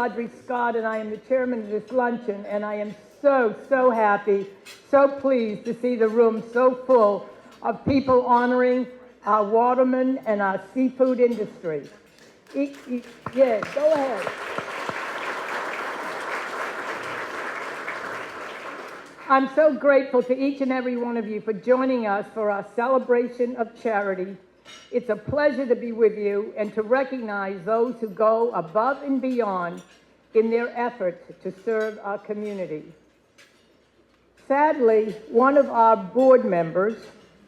Audrey Scott, and I am the chairman of this luncheon, and I am so happy, so pleased to see the room so full of people honoring our watermen and our seafood industry. Yeah, go ahead. I'm so grateful to each and every one of you for joining us for our celebration of charity. It's a pleasure to be with you and to recognize those who go above and beyond in their efforts to serve our community. Sadly, one of our board members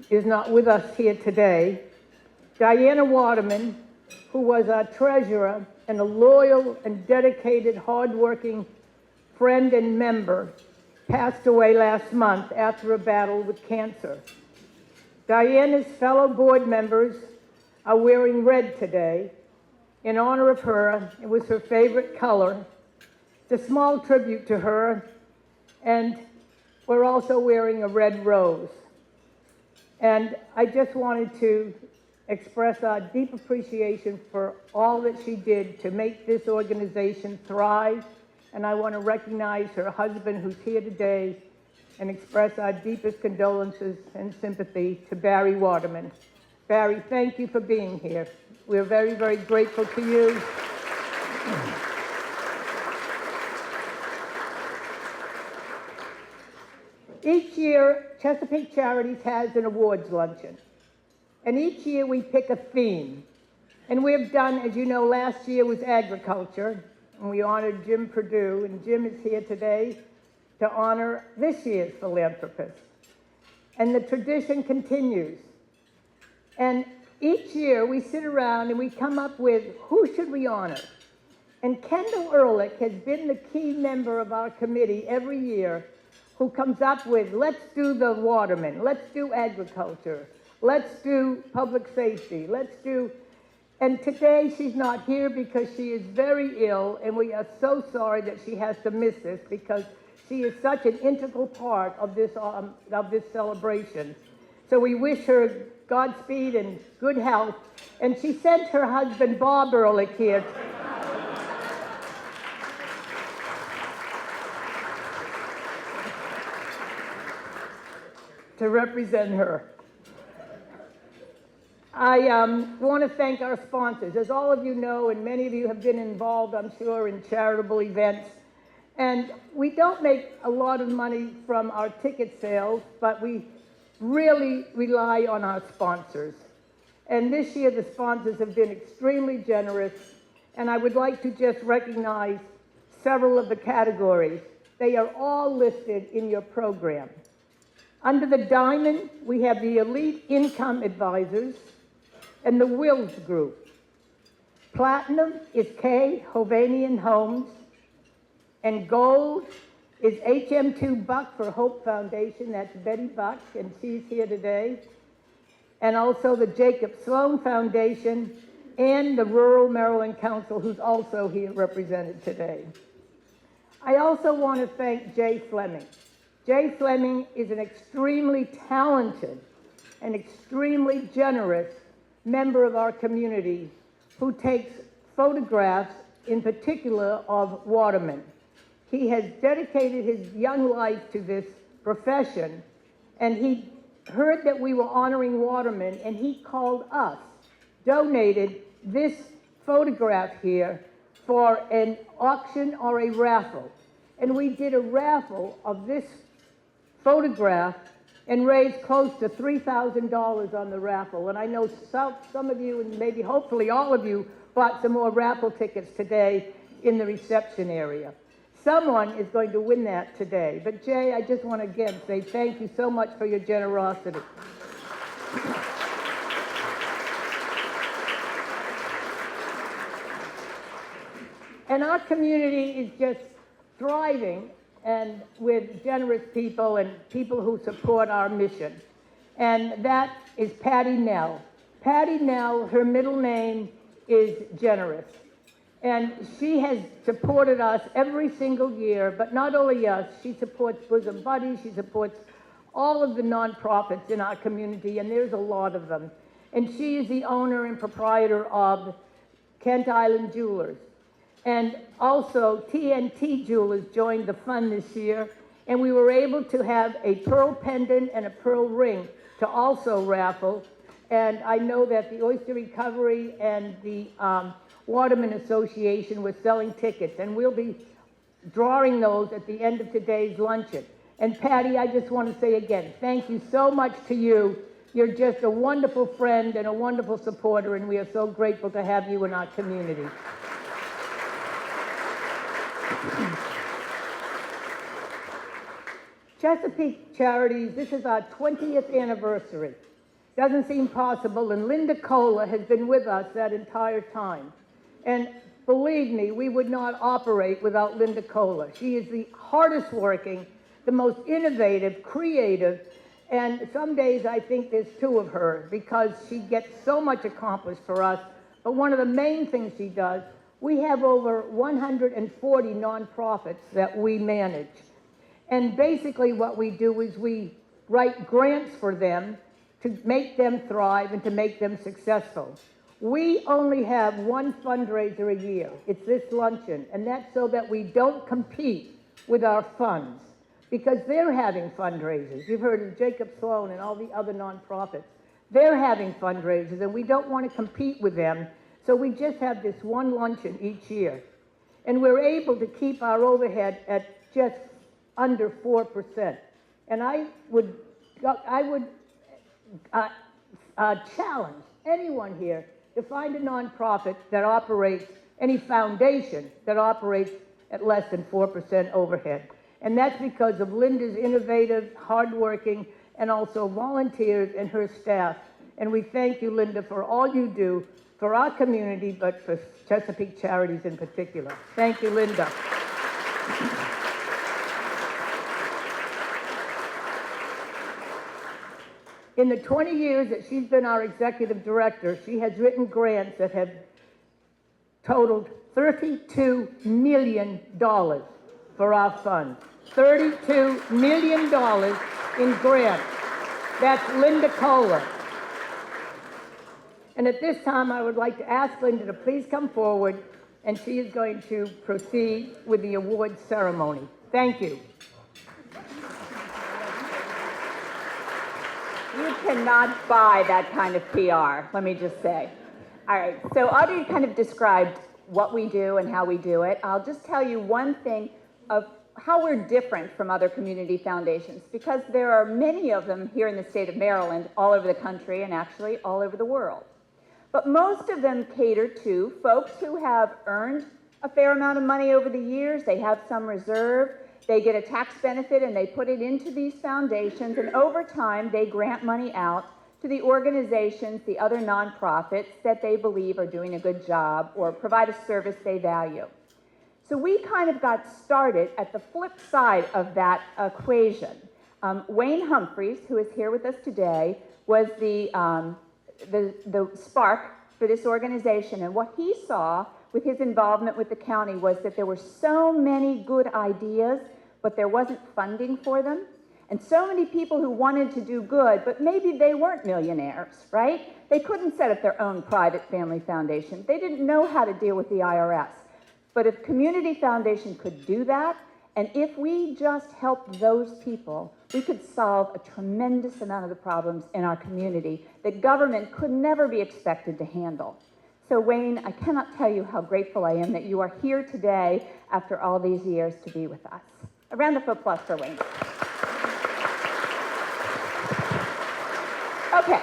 is not with us here today. Diana Watermen, who was our treasurer and a loyal and dedicated, hardworking friend and member, passed away last month after a battle with cancer. Diana's fellow board members are wearing red today in honor of her. It was her favorite color. It's a small tribute to her, and we're also wearing a red rose. And I just wanted to express our deep appreciation for all that she did to make this organization thrive. And I want to recognize her husband, who's here today, and express our deepest condolences and sympathy to Barry Watermen. Barry, thank you for being here. We're very, very grateful to you. Each year, Chesapeake Charities has an awards luncheon. And each year we pick a theme. And we've done, as you know, last year was agriculture. And we honored Jim Perdue, and Jim is here today to honor this year's philanthropist. And the tradition continues. And each year we sit around and we come up with who should we honor. And Kendall Ehrlich has been the key member of our committee every year who comes up with, let's do the watermen, let's do agriculture, let's do public safety, let's do. And today she's not here because she is very ill, and we are so sorry that she has to miss this because she is such an integral part of this celebration. So we wish her Godspeed and good health. And she sent her husband Bob Ehrlich here to represent her. I want to thank our sponsors. As all of you know, and many of you have been involved, I'm sure, in charitable events. And we don't make a lot of money from our ticket sales, but we really rely on our sponsors. And this year, the sponsors have been extremely generous. And I would like to just recognize several of the categories. They are all listed in your program. Under the diamond, we have the Elite Income Advisors and the Wills Group. Platinum is K. Hovanian Homes, and gold is HM2 Buck for Hope Foundation. That's Betty Buck, and she's here today. And also the Jacob Sloan Foundation and the Rural Maryland Council, who's also here represented today. I also want to thank Jay Fleming. Jay Fleming is an extremely talented and extremely generous member of our community who takes photographs, in particular, of watermen. He has dedicated his young life to this profession, and he heard that we were honoring watermen, and he called us, donated this photograph here for an auction or a raffle. And we did a raffle of this photograph and raised close to $3,000 on the raffle. And I know some of you, and maybe hopefully all of you, bought some more raffle tickets today in the reception area. Someone is going to win that today. But Jay, I just want to again say thank you so much for your generosity. And our community is just thriving and with generous people and people who support our mission. And that is Patty Nell. Patty Nell, her middle name is Generous. And she has supported us every single year, but not only us, she supports Bosom Buddies, she supports all of the nonprofits in our community, and there's a lot of them. And she is the owner and proprietor of Kent Island Jewelers. And also, TNT Jewelers joined the fund this year, and we were able to have a pearl pendant and a pearl ring to also raffle. And I know that the Oyster Recovery and the Watermen Association were selling tickets, and we'll be drawing those at the end of today's luncheon. And Patty, I just want to say again, thank you so much to you. You're just a wonderful friend and a wonderful supporter, and we are so grateful to have you in our community. Chesapeake Charities, this is our 20th anniversary. Doesn't seem possible, and Linda Cola has been with us that entire time. And believe me, we would not operate without Linda Cola. She is the hardest working, the most innovative, creative, and some days I think there's two of her because she gets so much accomplished for us. But one of the main things she does, we have over 140 nonprofits that we manage. And basically what we do is we write grants for them to make them thrive and to make them successful. We only have one fundraiser a year. It's this luncheon, and that's so that we don't compete with our funds because they're having fundraisers. You've heard of Jacob Sloan and all the other nonprofits. They're having fundraisers, and we don't want to compete with them, so we just have this one luncheon each year. And we're able to keep our overhead at just under 4%. And I would challenge anyone here to find a nonprofit that operates, any foundation that operates at less than 4% overhead. And that's because of Linda's innovative, hardworking, and also volunteers and her staff. And we thank you, Linda, for all you do for our community, but for Chesapeake Charities in particular. Thank you, Linda. In the 20 years that she's been our executive director, she has written grants that have totaled $32 million for our fund. $32 million in grants. That's Linda Cola. And at this time, I would like to ask Linda to please come forward, and she is going to proceed with the award ceremony. Thank you. You cannot buy that kind of PR, let me just say. All right, so Audrey kind of described what we do and how we do it. I'll just tell you one thing of how we're different from other community foundations, because there are many of them here in the state of Maryland, all over the country, and actually all over the world. But most of them cater to folks who have earned a fair amount of money over the years. They have some reserve. They get a tax benefit and they put it into these foundations, and over time they grant money out to the organizations, the other nonprofits that they believe are doing a good job or provide a service they value. So we kind of got started at the flip side of that equation. Wayne Humphreys, who is here with us today, was the spark for this organization, and what he saw with his involvement with the county was that there were so many good ideas, but there wasn't funding for them, and so many people who wanted to do good, but maybe they weren't millionaires, right? They couldn't set up their own private family foundation. They didn't know how to deal with the IRS. But if Community Foundation could do that, and if we just helped those people, we could solve a tremendous amount of the problems in our community that government could never be expected to handle. So Wayne, I cannot tell you how grateful I am that you are here today after all these years to be with us. A round of applause for Wayne. Okay,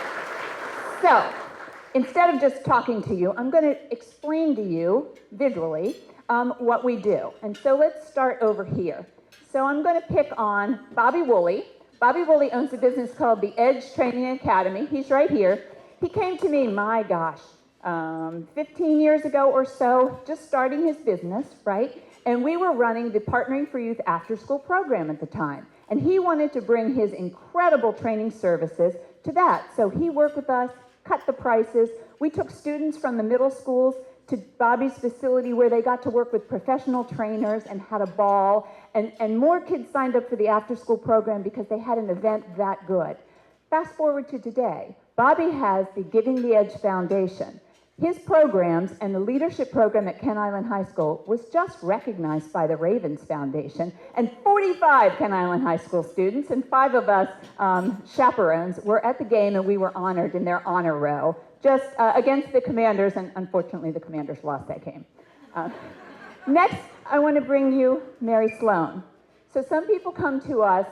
so instead of just talking to you, I'm going to explain to you visually what we do. And so let's start over here. So I'm going to pick on Bobby Woolley. Bobby Woolley owns a business called the Edge Training Academy. He's right here. He came to me, my gosh, 15 years ago or so, just starting his business, right? And we were running the Partnering for Youth after-school program at the time. And he wanted to bring his incredible training services to that. So he worked with us, cut the prices. We took students from the middle schools to Bobby's facility where they got to work with professional trainers and had a ball. And more kids signed up for the after-school program because they had an event that good. Fast forward to today. Bobby has the Giving the Edge Foundation. His programs and the leadership program at Kent Island High School was just recognized by the Ravens Foundation, and 45 Kent Island High School students and 5 of us chaperones were at the game, and we were honored in their honor row, just against the Commanders, and unfortunately the Commanders lost that game. Next, I want to bring you Mary Sloan. So some people come to us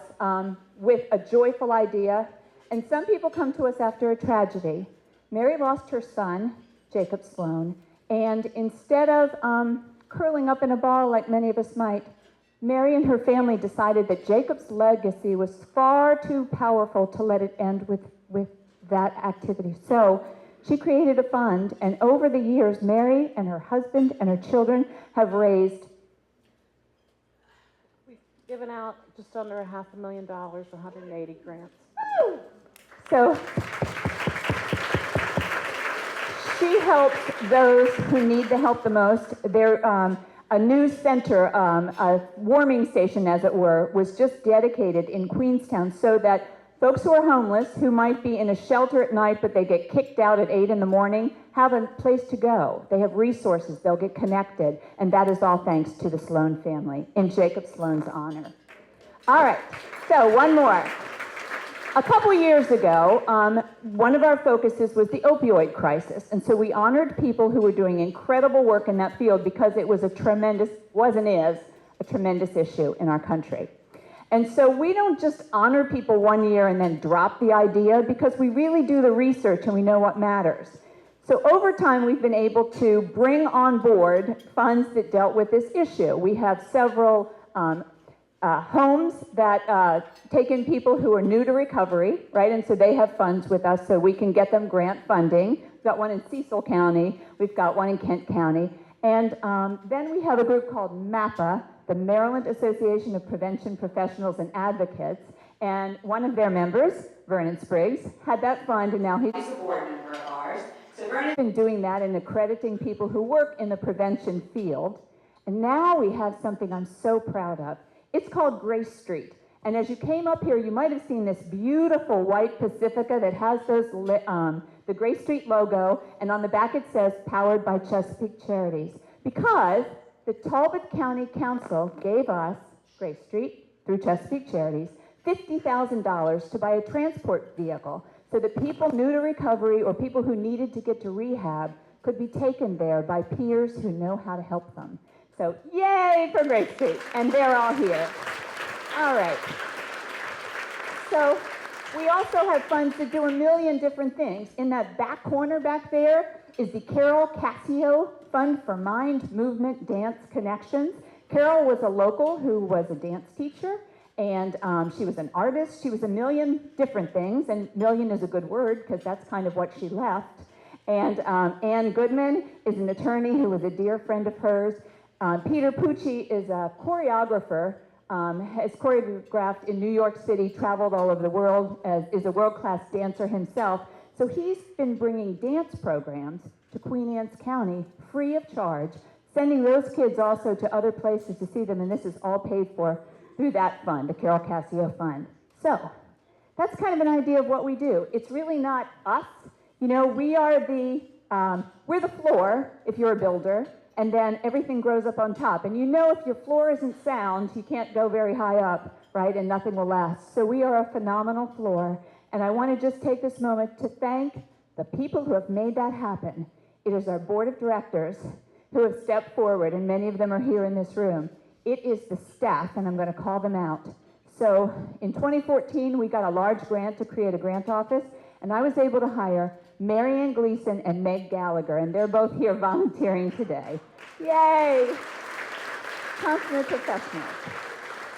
with a joyful idea, and some people come to us after a tragedy. Mary lost her son, Jacob Sloan, and instead of curling up in a ball like many of us might, Mary and her family decided that Jacob's legacy was far too powerful to let it end with that activity. So she created a fund, and over the years, Mary and her husband and her children have raised. We've given out just under $500,000, 180 grants. So she helps those who need the help the most. A new center, a warming station, as it were, was just dedicated in Queenstown so that folks who are homeless, who might be in a shelter at night, but they get kicked out at 8 in the morning, have a place to go. They have resources, they'll get connected, and that is all thanks to the Sloan family, in Jacob Sloan's honor. All right, so one more. A couple years ago, one of our focuses was the opioid crisis, and so we honored people who were doing incredible work in that field because it was a tremendous issue in our country. And so we don't just honor people one year and then drop the idea, because we really do the research and we know what matters. So over time, we've been able to bring on board funds that dealt with this issue. We have several homes that take in people who are new to recovery, right? And so they have funds with us so we can get them grant funding. We've got one in Cecil County. We've got one in Kent County. And then we have a group called MAPA, the Maryland Association of Prevention Professionals and Advocates. And one of their members, Vernon Spriggs, had that fund, and now he's a board member of ours. So Vernon's been doing that and accrediting people who work in the prevention field. And now we have something I'm so proud of. It's called Grace Street. And as you came up here, you might have seen this beautiful white Pacifica that has those the Grace Street logo, and on the back it says, powered by Chesapeake Charities. Because the Talbot County Council gave us, Grace Street, through Chesapeake Charities, $50,000 to buy a transport vehicle so that people new to recovery or people who needed to get to rehab could be taken there by peers who know how to help them. So yay for Grace Street, and they're all here. All right. So we also have funds that do a million different things. In that back corner back there is the Carol Cassio Fund for Mind, Movement, Dance Connections. Carol was a local who was a dance teacher, and she was an artist. She was a million different things, and million is a good word because that's kind of what she left. And Ann Goodman is an attorney who was a dear friend of hers. Peter Pucci is a choreographer, has choreographed in New York City, traveled all over the world, is a world-class dancer himself. So he's been bringing dance programs to Queen Anne's County free of charge, sending those kids also to other places to see them, and this is all paid for through that fund, the Carol Cassio Fund. So that's kind of an idea of what we do. It's really not us. You know, we're the floor, if you're a builder, and then everything grows up on top. And you know if your floor isn't sound, you can't go very high up, right, and nothing will last. So we are a phenomenal floor, and I want to just take this moment to thank the people who have made that happen. It is our board of directors who have stepped forward, and many of them are here in this room. It is the staff, and I'm going to call them out. So in 2014, we got a large grant to create a grant office, and I was able to hire Marianne Gleason and Meg Gallagher, and they're both here volunteering today. Yay! Consummate professionals.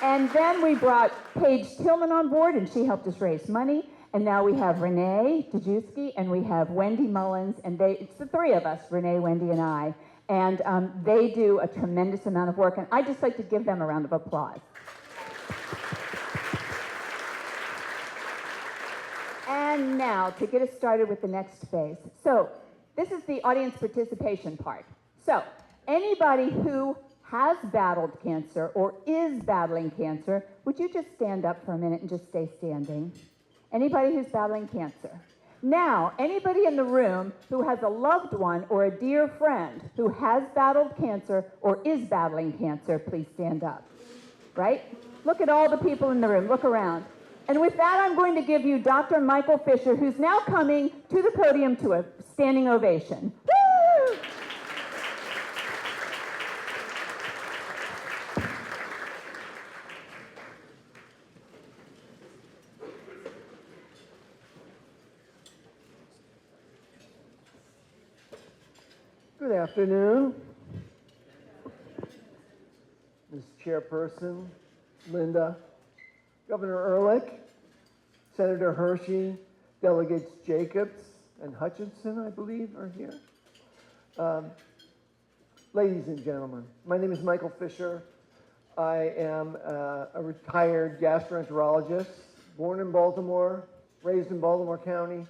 And then we brought Paige Tillman on board, and she helped us raise money. And now we have Renee Dejewski, and we have Wendy Mullins, and it's the three of us, Renee, Wendy, and I. And they do a tremendous amount of work, and I'd just like to give them a round of applause. And now, to get us started with the next phase. So, this is the audience participation part. So, anybody who has battled cancer or is battling cancer, would you just stand up for a minute and just stay standing? Anybody who's battling cancer. Now, anybody in the room who has a loved one or a dear friend who has battled cancer or is battling cancer, please stand up. Right? Look at all the people in the room. Look around. And with that, I'm going to give you Dr. Michael Fisher, who's now coming to the podium to a standing ovation. Woo! Good afternoon, Ms. Chairperson, Linda, Governor Ehrlich, Senator Hershey, Delegates Jacobs and Hutchinson, I believe, are here. Ladies and gentlemen, my name is Michael Fisher. I am a retired gastroenterologist, born in Baltimore, raised in Baltimore County,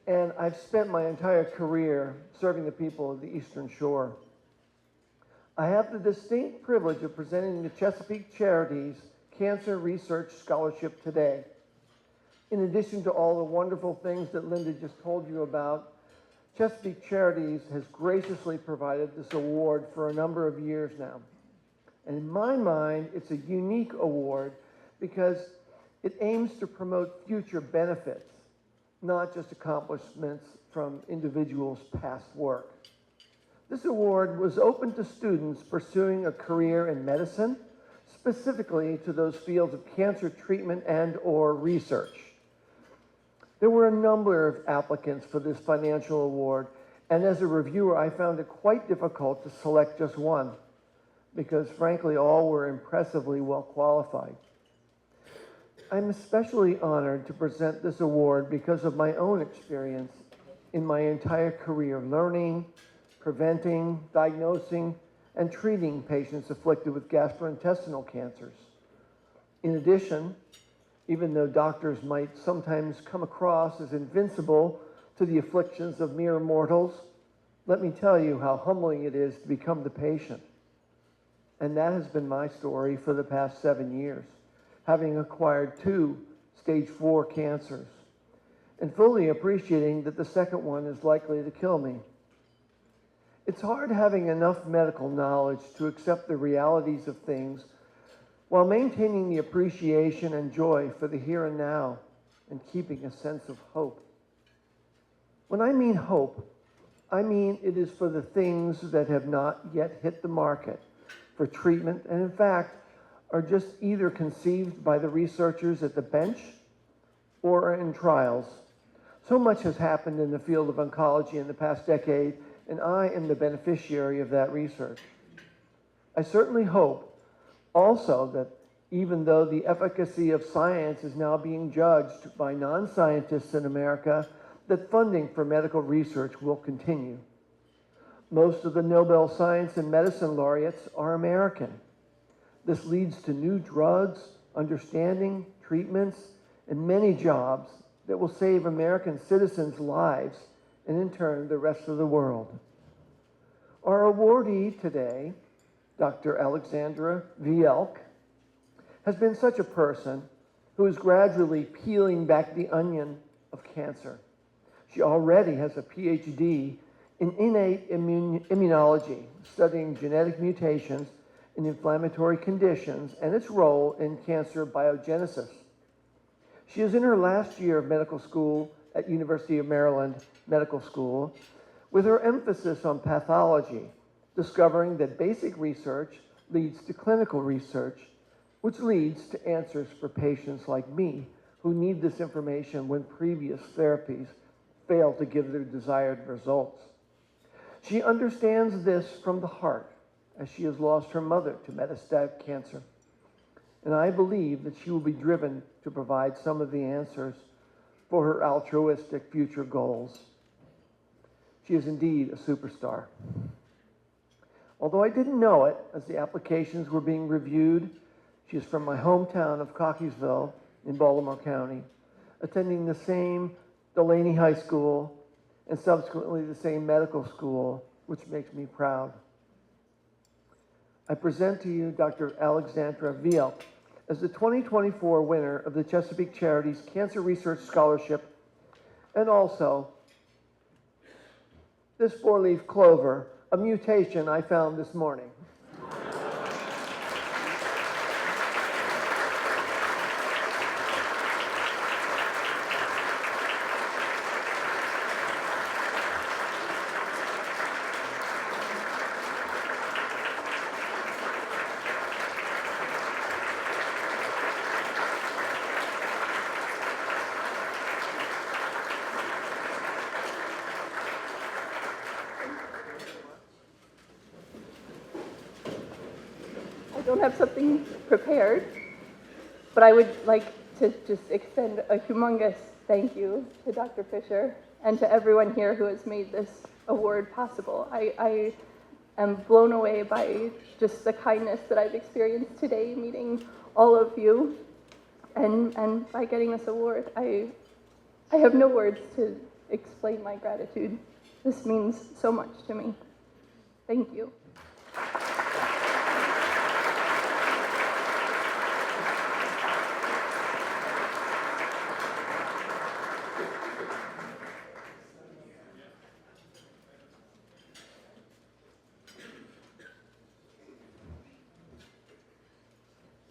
and I've spent my entire career serving the people of the Eastern Shore. I have the distinct privilege of presenting the Chesapeake Charities Cancer Research Scholarship today. In addition to all the wonderful things that Linda just told you about, Chesapeake Charities has graciously provided this award for a number of years now. And in my mind, it's a unique award because it aims to promote future benefits, not just accomplishments from individuals' past work. This award was open to students pursuing a career in medicine, specifically to those fields of cancer treatment and/or research. There were a number of applicants for this financial award, and as a reviewer, I found it quite difficult to select just one, because frankly, all were impressively well qualified. I'm especially honored to present this award because of my own experience in my entire career learning, preventing, diagnosing, and treating patients afflicted with gastrointestinal cancers. In addition, even though doctors might sometimes come across as invincible to the afflictions of mere mortals, let me tell you how humbling it is to become the patient. And that has been my story for the past 7 years, having acquired 2 stage 4 cancers, and fully appreciating that the second one is likely to kill me. It's hard having enough medical knowledge to accept the realities of things while maintaining the appreciation and joy for the here and now and keeping a sense of hope. When I mean hope, I mean it is for the things that have not yet hit the market for treatment and in fact are just either conceived by the researchers at the bench or are in trials. So much has happened in the field of oncology in the past decade, and I am the beneficiary of that research. I certainly hope also that even though the efficacy of science is now being judged by non-scientists in America, that funding for medical research will continue. Most of the Nobel Science and Medicine laureates are American. This leads to new drugs, understanding, treatments, and many jobs that will save American citizens' lives and in turn the rest of the world. Our awardee today, Dr. Alexandra V. Elk, has been such a person who is gradually peeling back the onion of cancer. She already has a PhD in innate immunology, studying genetic mutations in inflammatory conditions and its role in cancer biogenesis. She is in her last year of medical school at University of Maryland Medical School, with her emphasis on pathology, discovering that basic research leads to clinical research, which leads to answers for patients like me who need this information when previous therapies fail to give their desired results. She understands this from the heart, as she has lost her mother to metastatic cancer. And I believe that she will be driven to provide some of the answers for her altruistic future goals. She is indeed a superstar. Although I didn't know it, as the applications were being reviewed, she is from my hometown of Cockeysville in Baltimore County, attending the same Delaney High School and subsequently the same medical school, which makes me proud. I present to you Dr. Alexandra V. Elk as the 2024 winner of the Chesapeake Charities Cancer Research Scholarship and also this four-leaf clover, a mutation I found this morning. I don't have something prepared, but I would like to just extend a humongous thank you to Dr. Fisher and to everyone here who has made this award possible. I am blown away by just the kindness that I've experienced today meeting all of you and by getting this award. I have no words to explain my gratitude. This means so much to me. Thank you.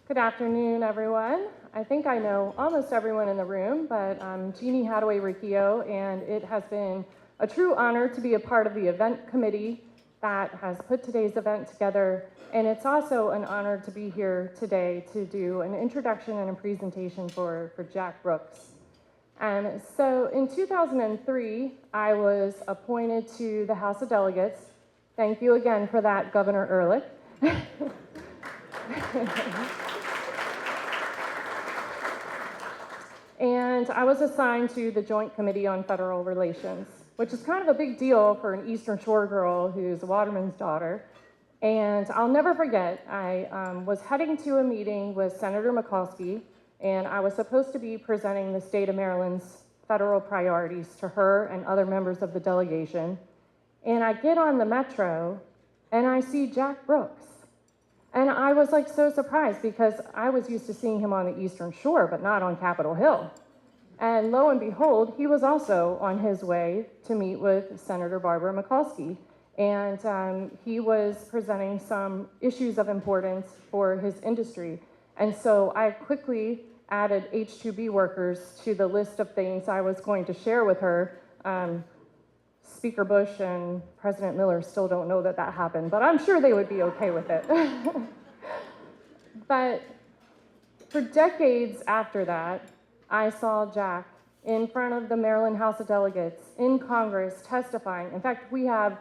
Good afternoon, everyone. I think I know almost everyone in the room, but I'm Jeannie Hadaway-Riccio, and it has been a true honor to be a part of the event committee that has put today's event together, and it's also an honor to be here today to do an introduction and a presentation for Jack Brooks. So in 2003, I was appointed to the House of Delegates. Thank you again for that, Governor Ehrlich. And I was assigned to the Joint Committee on Federal Relations, which is kind of a big deal for an Eastern Shore girl who's a waterman's daughter. And I'll never forget, I was heading to a meeting with Senator Mikulski, and I was supposed to be presenting the state of Maryland's federal priorities to her and other members of the delegation. And I get on the Metro, and I see Jack Brooks. And I was like so surprised because I was used to seeing him on the Eastern Shore, but not on Capitol Hill. And lo and behold, he was also on his way to meet with Senator Barbara Mikulski. And he was presenting some issues of importance for his industry. And so I quickly added H-2B workers to the list of things I was going to share with her. Speaker Bush and President Miller still don't know that that happened, but I'm sure they would be okay with it. But for decades after that, I saw Jack in front of the Maryland House of Delegates in Congress testifying. In fact, we have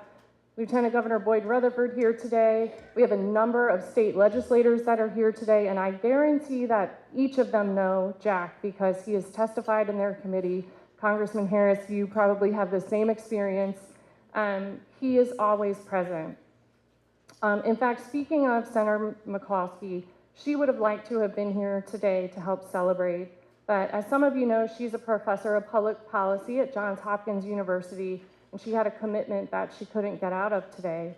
Lieutenant Governor Boyd Rutherford here today. We have a number of state legislators that are here today, and I guarantee that each of them know Jack because he has testified in their committee. Congressman Harris, you probably have the same experience. He is always present. In fact, speaking of Senator Mikulski, she would have liked to have been here today to help celebrate. But as some of you know, she's a professor of public policy at Johns Hopkins University, and she had a commitment that she couldn't get out of today.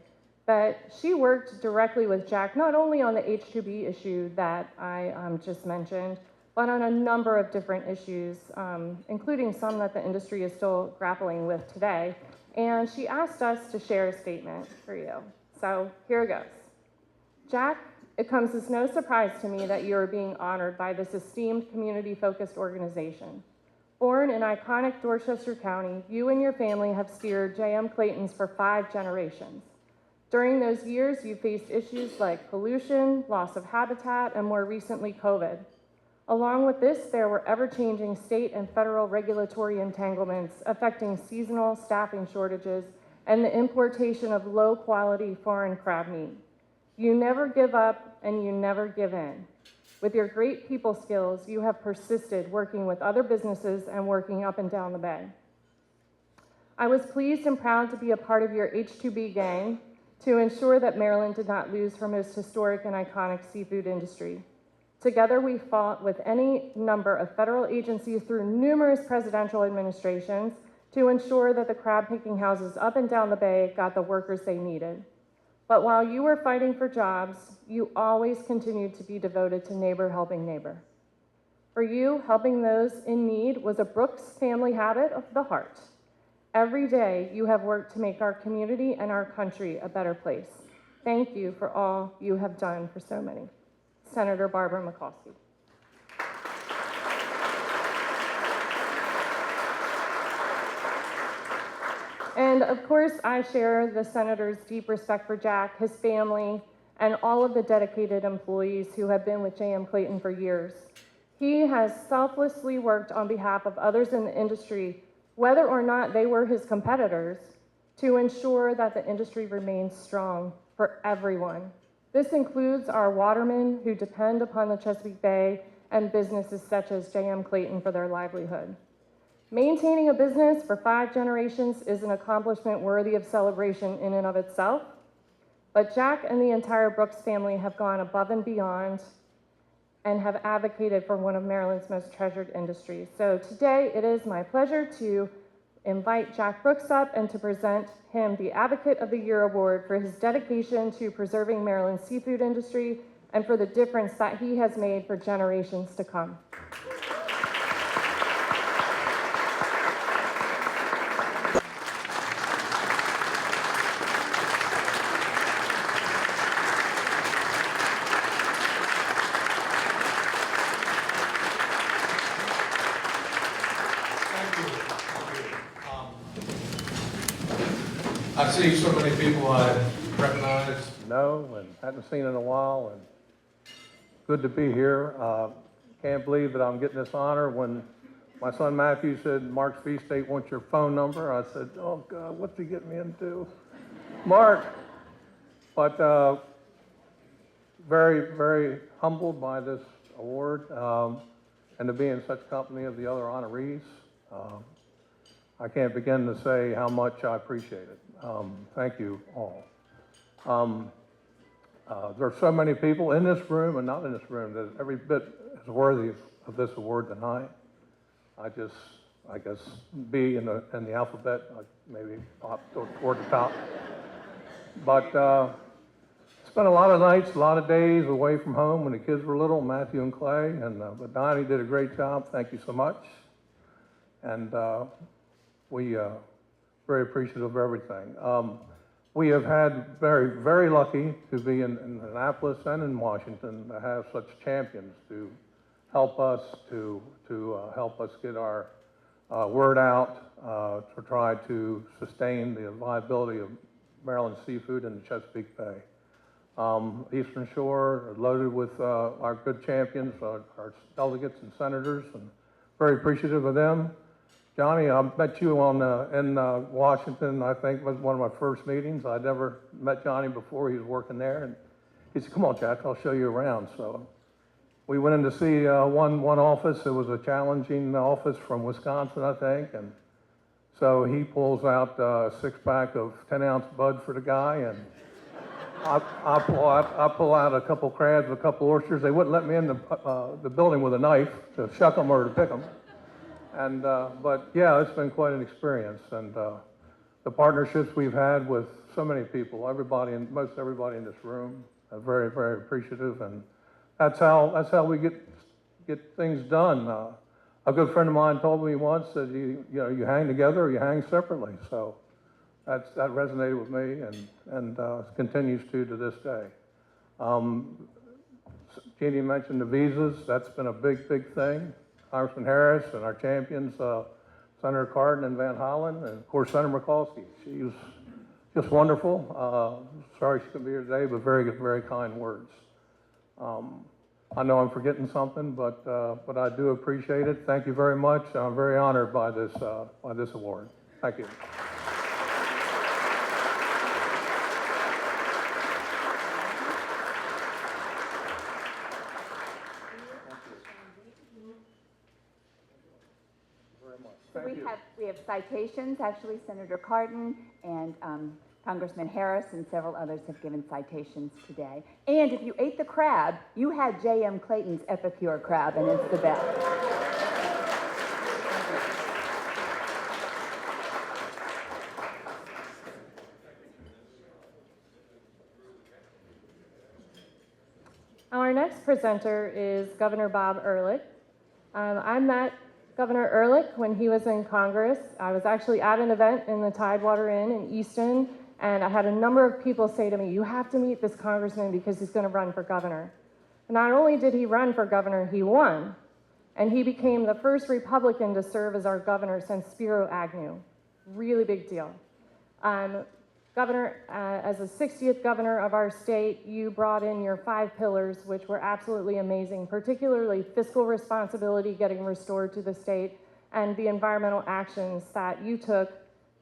But she worked directly with Jack, not only on the H-2B issue that I just mentioned, but on a number of different issues, including some that the industry is still grappling with today. And she asked us to share a statement for you. So here it goes. Jack, it comes as no surprise to me that you are being honored by this esteemed community-focused organization. Born in iconic Dorchester County, you and your family have steered J.M. Clayton's for 5 generations. During those years, you faced issues like pollution, loss of habitat, and more recently, COVID. Along with this, there were ever-changing state and federal regulatory entanglements affecting seasonal staffing shortages and the importation of low-quality foreign crab meat. You never give up and you never give in. With your great people skills, you have persisted working with other businesses and working up and down the bay. I was pleased and proud to be a part of your H-2B gang to ensure that Maryland did not lose her most historic and iconic seafood industry. Together, we fought with any number of federal agencies through numerous presidential administrations to ensure that the crab-picking houses up and down the bay got the workers they needed. But while you were fighting for jobs, you always continued to be devoted to neighbor helping neighbor. For you, helping those in need was a Brooks family habit of the heart. Every day, you have worked to make our community and our country a better place. Thank you for all you have done for so many. Senator Barbara McCoskey. And of course, I share the Senator's deep respect for Jack, his family, and all of the dedicated employees who have been with J.M. Clayton for years. He has selflessly worked on behalf of others in the industry, whether or not they were his competitors, to ensure that the industry remains strong for everyone. This includes our watermen who depend upon the Chesapeake Bay and businesses such as J.M. Clayton for their livelihood. Maintaining a business for 5 generations is an accomplishment worthy of celebration in and of itself, but Jack and the entire Brooks family have gone above and beyond and have advocated for one of Maryland's most treasured industries. So today it is my pleasure to invite Jack Brooks up and to present him the Advocate of the Year Award for his dedication to preserving Maryland's seafood industry and for the difference that he has made for generations to come. I see so many people I recognize, know, and hadn't seen in a while, and good to be here. Can't believe that I'm getting this honor. When my son Matthew said, Mark's feast date wants your phone number, I said, oh God, what's he getting me into? Mark. But very, very humbled by this award, and to be in such company of the other honorees. I can't begin to say how much I appreciate it. Thank you all. There are so many people in this room and not in this room that every bit is worthy of this award tonight. I guess B in the alphabet, maybe up toward the top. But spent a lot of nights, a lot of days away from home when the kids were little, Matthew and Clay, and but Donnie did a great job. Thank you so much. And we very appreciative of everything. We have had very, very lucky to be in Annapolis and in Washington to have such champions to help us help us get our word out to try to sustain the viability of Maryland seafood in the Chesapeake Bay. Eastern Shore loaded with our good champions, our delegates and senators, and very appreciative of them. Johnny, I met you in Washington, I think was one of my first meetings. I'd never met Johnny before. He was working there, and he said, come on, Jack, I'll show you around. So we went in to see one office. It was a challenging office from Wisconsin, I think, and so he pulls out a 6-pack of 10-ounce Bud for the guy, and I pull out a couple crabs, a couple oysters. They wouldn't let me in the building with a knife to shuck them or to pick them. And, but yeah, it's been quite an experience, and the partnerships we've had with so many people, most everybody in this room, are very, very appreciative, and that's how we get things done. A good friend of mine told me once that you hang together or you hang separately, so that resonated with me, and continues to this day. Jeannie mentioned the visas. That's been a big, big thing. Congressman Harris and our champions, Senator Cardin and Van Hollen, and of course Senator Mikulski. She was just wonderful. Sorry she couldn't be here today, but very good, very kind words. I know I'm forgetting something, but I do appreciate it. Thank you very much. I'm very honored by this award. Thank you. We have citations. Actually, Senator Cardin and Congressman Harris and several others have given citations today. And if you ate the crab, you had J.M. Clayton's Epicure crab, and it's the best. Our next presenter is Governor Bob Ehrlich. I met Governor Ehrlich when he was in Congress. I was actually at an event in the Tidewater Inn in Easton, and I had a number of people say to me, you have to meet this congressman because he's going to run for governor. And not only did he run for governor, he won. And he became the first Republican to serve as our governor since Spiro Agnew. Really big deal. Governor, as the 60th governor of our state, you brought in your 5 pillars, which were absolutely amazing, particularly fiscal responsibility getting restored to the state and the environmental actions that you took,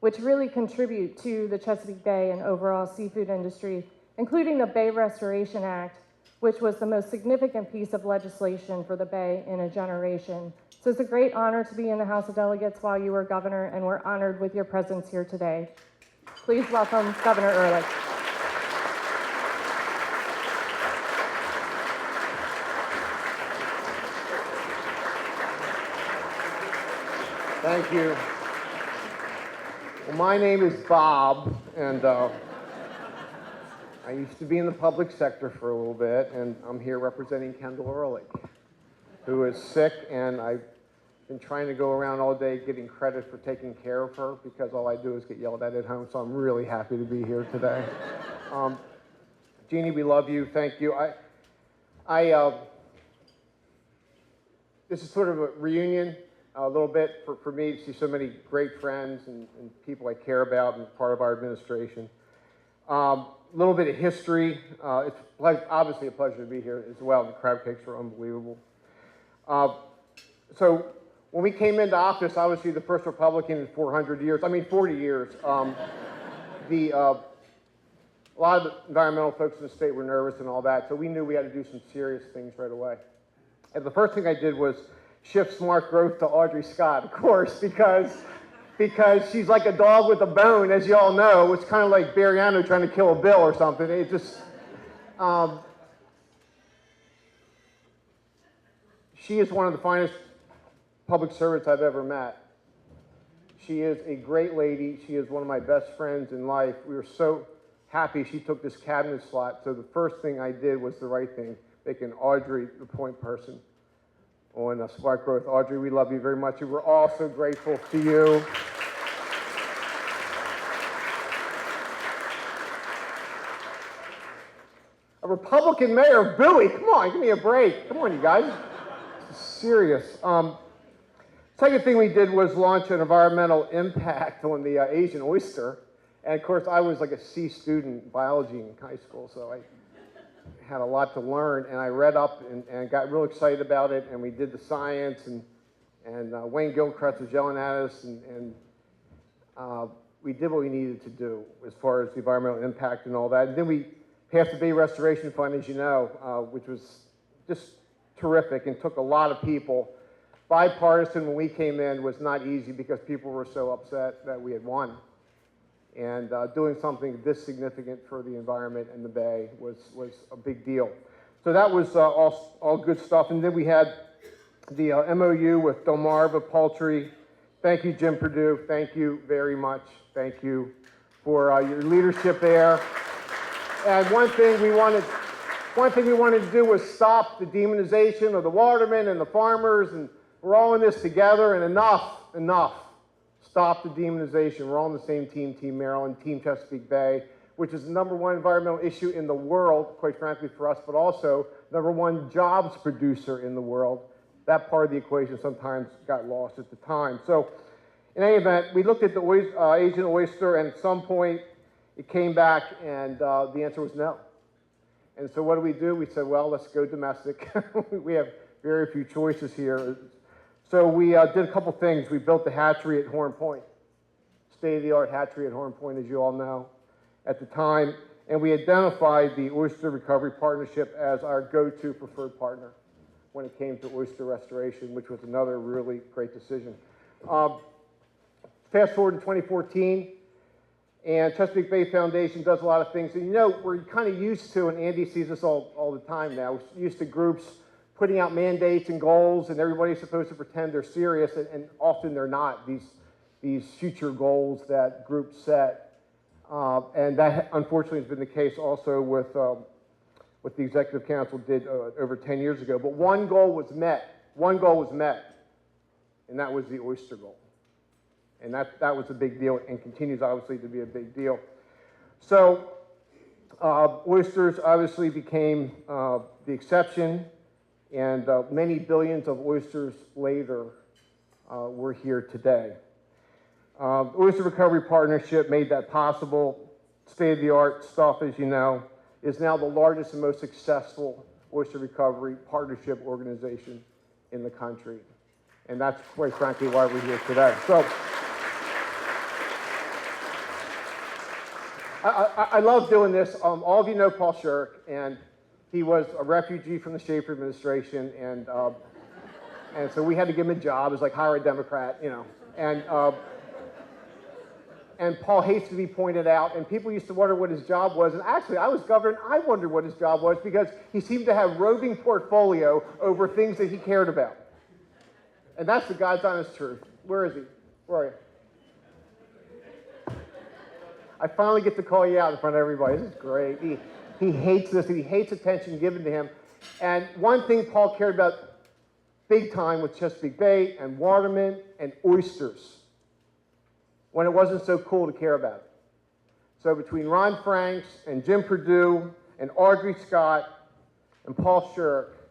which really contribute to the Chesapeake Bay and overall seafood industry, including the Bay Restoration Act, which was the most significant piece of legislation for the Bay in a generation. So it's a great honor to be in the House of Delegates while you were governor, and we're honored with your presence here today. Please welcome Governor Ehrlich. Thank you. Well, my name is Bob, and I used to be in the public sector for a little bit, and I'm here representing Kendall Ehrlich, who is sick, and I've been trying to go around all day getting credit for taking care of her because all I do is get yelled at home, so I'm really happy to be here today. Jeannie, we love you. Thank you. This is sort of a reunion a little bit for me to see so many great friends and people I care about and part of our administration. A little bit of history. It's obviously a pleasure to be here as well. The crab cakes were unbelievable. So when we came into office, obviously the first Republican in 40 years. A lot of the environmental folks in the state were nervous and all that, so we knew we had to do some serious things right away. And the first thing I did was shift smart growth to Audrey Scott, of course, because she's like a dog with a bone, as you all know. It's kind of like Barriano trying to kill a bill or something. It just, she is one of the finest public servants I've ever met. She is a great lady. She is one of my best friends in life. We were so happy she took this cabinet slot. So the first thing I did was the right thing, making Audrey the point person on smart growth. Audrey, we love you very much. And we're all so grateful to you. A Republican mayor of Bowie. Come on, give me a break. Come on, you guys. This is serious. Second thing we did was launch an environmental impact on the Asian oyster. And of course, I was like a C student in biology in high school, so I had a lot to learn. And I read up and got real excited about it. And we did the science, and Wayne Gilchrist was yelling at us, and we did what we needed to do as far as the environmental impact and all that. And then we passed the Bay Restoration Fund, as you know, which was just terrific and took a lot of people. Bipartisan, when we came in, was not easy because people were so upset that we had won. And doing something this significant for the environment and the Bay was a big deal. So that was all good stuff. And then we had the MOU with Delmarva Poultry. Thank you, Jim Perdue. Thank you very much. Thank you for your leadership there. And one thing we wanted to do was stop the demonization of the watermen and the farmers, and we're all in this together, and enough. Stop the demonization. We're all on the same team, Team Maryland, Team Chesapeake Bay, which is the #1 environmental issue in the world, quite frankly for us, but also #1 jobs producer in the world. That part of the equation sometimes got lost at the time. So in any event, we looked at the Asian oyster, and at some point it came back, and the answer was no. And so what do? We said, well, let's go domestic. We have very few choices here. So we did a couple things. We built the hatchery at Horn Point, state-of-the-art hatchery at Horn Point, as you all know, at the time. And we identified the Oyster Recovery Partnership as our go-to preferred partner when it came to oyster restoration, which was another really great decision. Fast forward to 2014, and Chesapeake Bay Foundation does a lot of things. And you know, we're kind of used to, and Andy sees this all the time now, we're used to groups putting out mandates and goals, and everybody's supposed to pretend they're serious, and often they're not, these future goals that groups set. And that, unfortunately, has been the case also with what the Executive Council did over 10 years ago. But one goal was met. and that was the oyster goal. And that was a big deal and continues obviously to be a big deal. So oysters obviously became the exception, and many billions of oysters later, we're here today. The Oyster Recovery Partnership made that possible. State-of-the-art stuff, as you know, is now the largest and most successful oyster recovery partnership organization in the country. And that's quite frankly why we're here today. So I love doing this. All of you know Paul Shirk, and he was a refugee from the Schaefer administration, and so we had to give him a job. It was like hire a Democrat, you know. And Paul hates to be pointed out, and people used to wonder what his job was. And actually, I was governor, and I wondered what his job was because he seemed to have roving portfolio over things that he cared about. And that's the God's honest truth. Where is he? Where are you? I finally get to call you out in front of everybody. This is great. He hates this. He hates attention given to him. And one thing Paul cared about big time was Chesapeake Bay and Watermen and oysters, when it wasn't so cool to care about it. So between Ron Franks and Jim Perdue and Audrey Scott and Paul Shirk,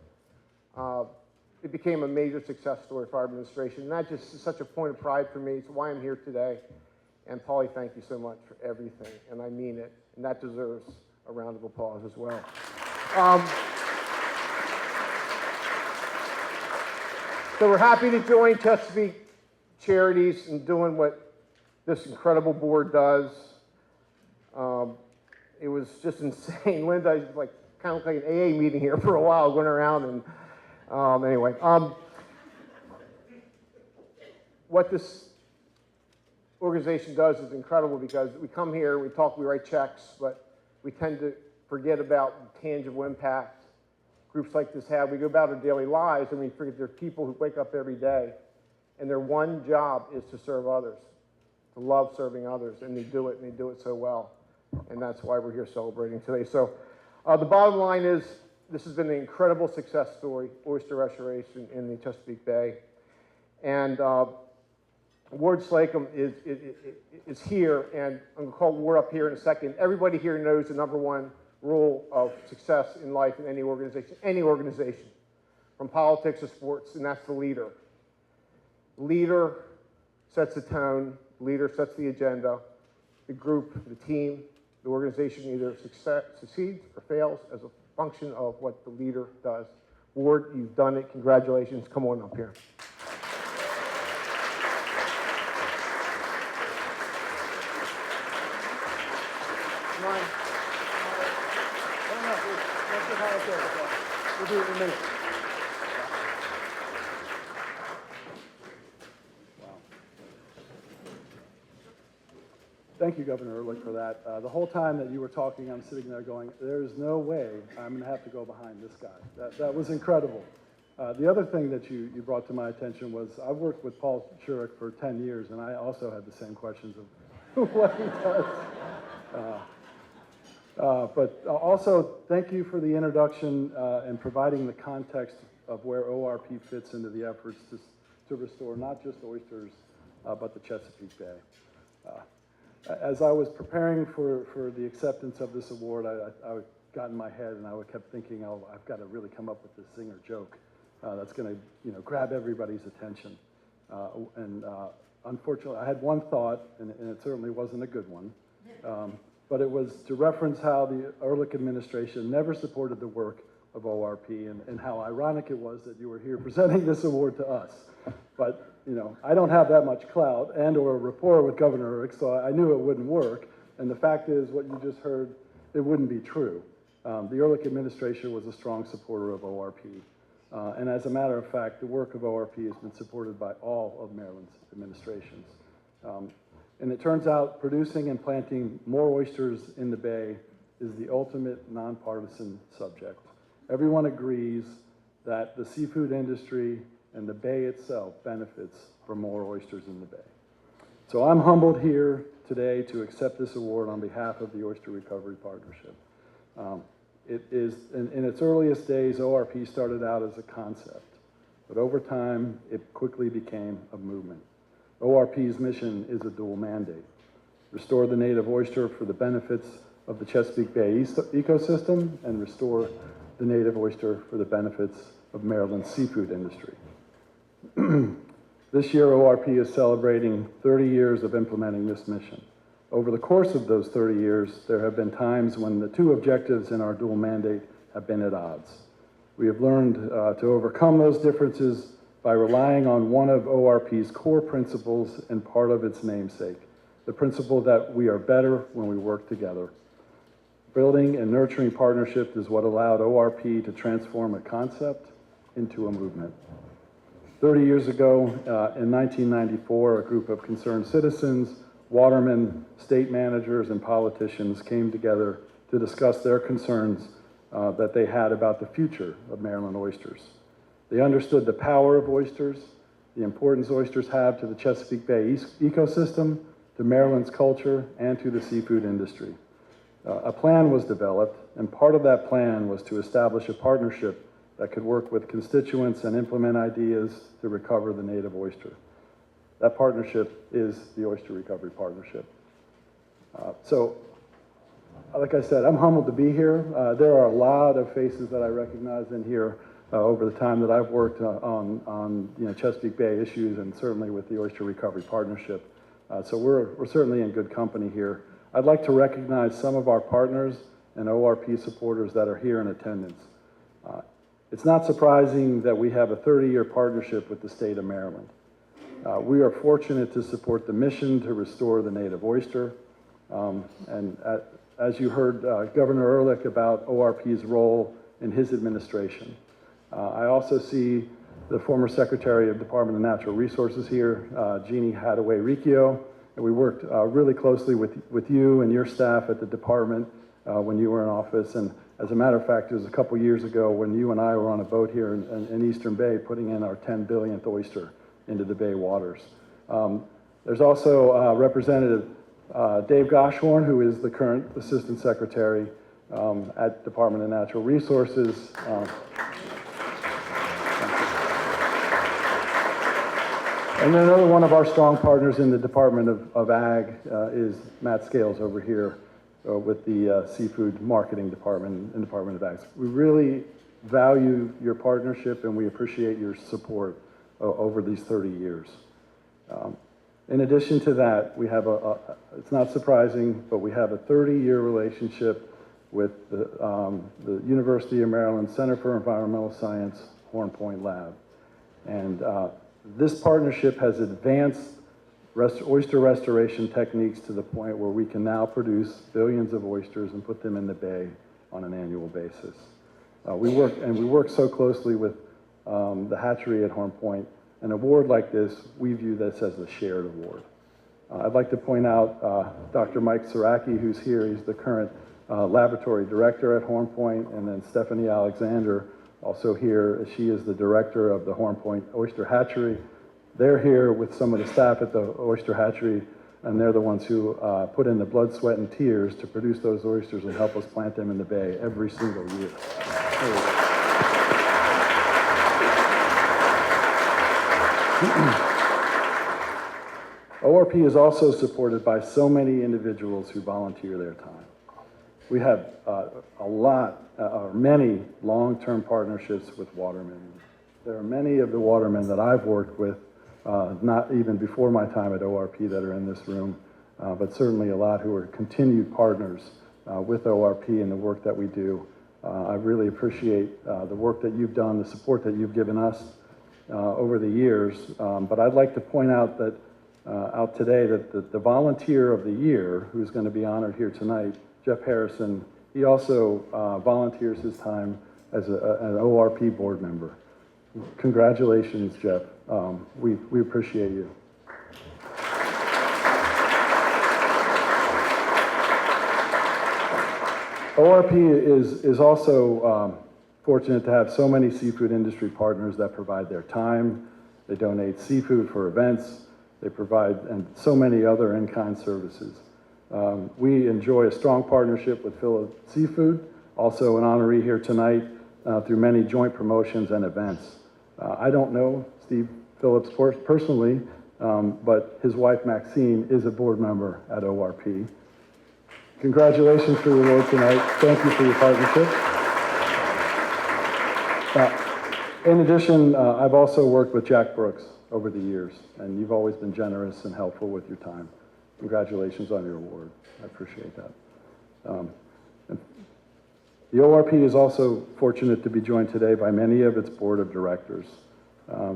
it became a major success story for our administration. And that just is such a point of pride for me. It's why I'm here today. And Paulie, thank you so much for everything. And I mean it. And that deserves a round of applause as well. So we're happy to join Chesapeake Charities in doing what this incredible board does. It was just insane. Linda, like kind of like an AA meeting here for a while, going around and anyway. What this organization does is incredible because we come here, we talk, we write checks, but we tend to forget about the tangible impact groups like this have. We go about our daily lives and we forget there are people who wake up every day and their one job is to serve others, to love serving others, and they do it so well. And that's why we're here celebrating today. So the bottom line is this has been an incredible success story, oyster restoration in the Chesapeake Bay. And Ward Slacum is here, and I'm going to call Ward up here in a second. Everybody here knows the number one rule of success in life in any organization, from politics to sports, and that's the leader. The leader sets the tone, the leader sets the agenda, the group, the team, the organization either succeeds or fails as a function of what the leader does. Ward, you've done it. Congratulations. Come on up here. Come on. We'll do it in a minute. Thank you, Governor Ehrlich, for that. The whole time that you were talking, I'm sitting there going, there's no way I'm going to have to go behind this guy. That was incredible. The other thing that you brought to my attention was I've worked with Paul Shirk for 10 years, and I also had the same questions of what he does. But also, thank you for the introduction and providing the context of where ORP fits into the efforts to restore not just oysters, but the Chesapeake Bay. As I was preparing for the acceptance of this award, I got in my head and I kept thinking, oh, I've got to really come up with this zinger joke that's going to grab everybody's attention. Unfortunately, I had one thought, and it certainly wasn't a good one. But it was to reference how the Ehrlich administration never supported the work of ORP and how ironic it was that you were here presenting this award to us. But, I don't have that much clout and or rapport with Governor Ehrlich, so I knew it wouldn't work. And the fact is, what you just heard, it wouldn't be true. The Ehrlich administration was a strong supporter of ORP. And as a matter of fact, the work of ORP has been supported by all of Maryland's administrations. And it turns out producing and planting more oysters in the Bay is the ultimate nonpartisan subject. Everyone agrees that the seafood industry and the Bay itself benefits from more oysters in the Bay. So I'm humbled here today to accept this award on behalf of the Oyster Recovery Partnership. It is, in its earliest days, ORP started out as a concept. but over time, it quickly became a movement. ORP's mission is a dual mandate: restore the native oyster for the benefits of the Chesapeake Bay ecosystem, and restore the native oyster for the benefits of Maryland's seafood industry. This year, ORP is celebrating 30 years of implementing this mission. Over the course of those 30 years, there have been times when the two objectives in our dual mandate have been at odds. We have learned to overcome those differences by relying on one of ORP's core principles and part of its namesake, the principle that we are better when we work together. Building and nurturing partnership is what allowed ORP to transform a concept into a movement. 30 years ago, in 1994, a group of concerned citizens, watermen, state managers, and politicians came together to discuss their concerns that they had about the future of Maryland oysters. They understood the power of oysters, the importance oysters have to the Chesapeake Bay ecosystem, to Maryland's culture, and to the seafood industry. A plan was developed, and part of that plan was to establish a partnership that could work with constituents and implement ideas to recover the native oyster. That partnership is the Oyster Recovery Partnership. Like I said, I'm humbled to be here. There are a lot of faces that I recognize in here over the time that I've worked on Chesapeake Bay issues, and certainly with the Oyster Recovery Partnership. So we're certainly in good company here. I'd like to recognize some of our partners and ORP supporters that are here in attendance. It's not surprising that we have a 30-year partnership with the state of Maryland. We are fortunate to support the mission to restore the native oyster. As you heard Governor Ehrlich about ORP's role in his administration. I also see the former Secretary of Department of Natural Resources here, Jeannie Hadaway-Riccio, and we worked really closely with you and your staff at the department when you were in office. And as a matter of fact, it was a couple years ago when you and I were on a boat here in Eastern Bay putting in our 10 billionth oyster into the Bay waters. There's also Representative Dave Goshorn, who is the current Assistant Secretary at Department of Natural Resources. And then another one of our strong partners in the Department of Ag is Matt Scales over here with the Seafood Marketing Department and Department of Ag. We really value your partnership and we appreciate your support over these 30 years. In addition to that, we have it's not surprising, but we have a 30-year relationship with the University of Maryland Center for Environmental Science Horn Point Lab. And this partnership has advanced oyster restoration techniques to the point where we can now produce billions of oysters and put them in the bay on an annual basis. We work so closely with the hatchery at Horn Point. An award like this, we view this as a shared award. I'd like to point out Dr. Mike Saraki, who's here. He's the current laboratory director at Horn Point, and then Stephanie Alexander, also here. She is the director of the Horn Point Oyster Hatchery. They're here with some of the staff at the Oyster Hatchery, and they're the ones who put in the blood, sweat, and tears to produce those oysters and help us plant them in the bay every single year. ORP is also supported by so many individuals who volunteer their time. We have many long-term partnerships with Watermen. There are many of the Watermen that I've worked with, not even before my time at ORP, that are in this room, but certainly a lot who are continued partners with ORP and the work that we do. I really appreciate the work that you've done, the support that you've given us over the years. But I'd like to point out that out today that the volunteer of the year, who's going to be honored here tonight, Jeff Harrison, he also volunteers his time as an ORP board member. Congratulations, Jeff. We appreciate you. ORP is also fortunate to have so many seafood industry partners that provide their time. They donate seafood for events. They provide and so many other in-kind services. We enjoy a strong partnership with Philip Seafood, also an honoree here tonight through many joint promotions and events. I don't know Steve Phillips personally, but his wife Maxine is a board member at ORP. Congratulations for your award tonight. Thank you for your partnership. In addition, I've also worked with Jack Brooks over the years, and you've always been generous and helpful with your time. Congratulations on your award. I appreciate that. The ORP is also fortunate to be joined today by many of its board of directors.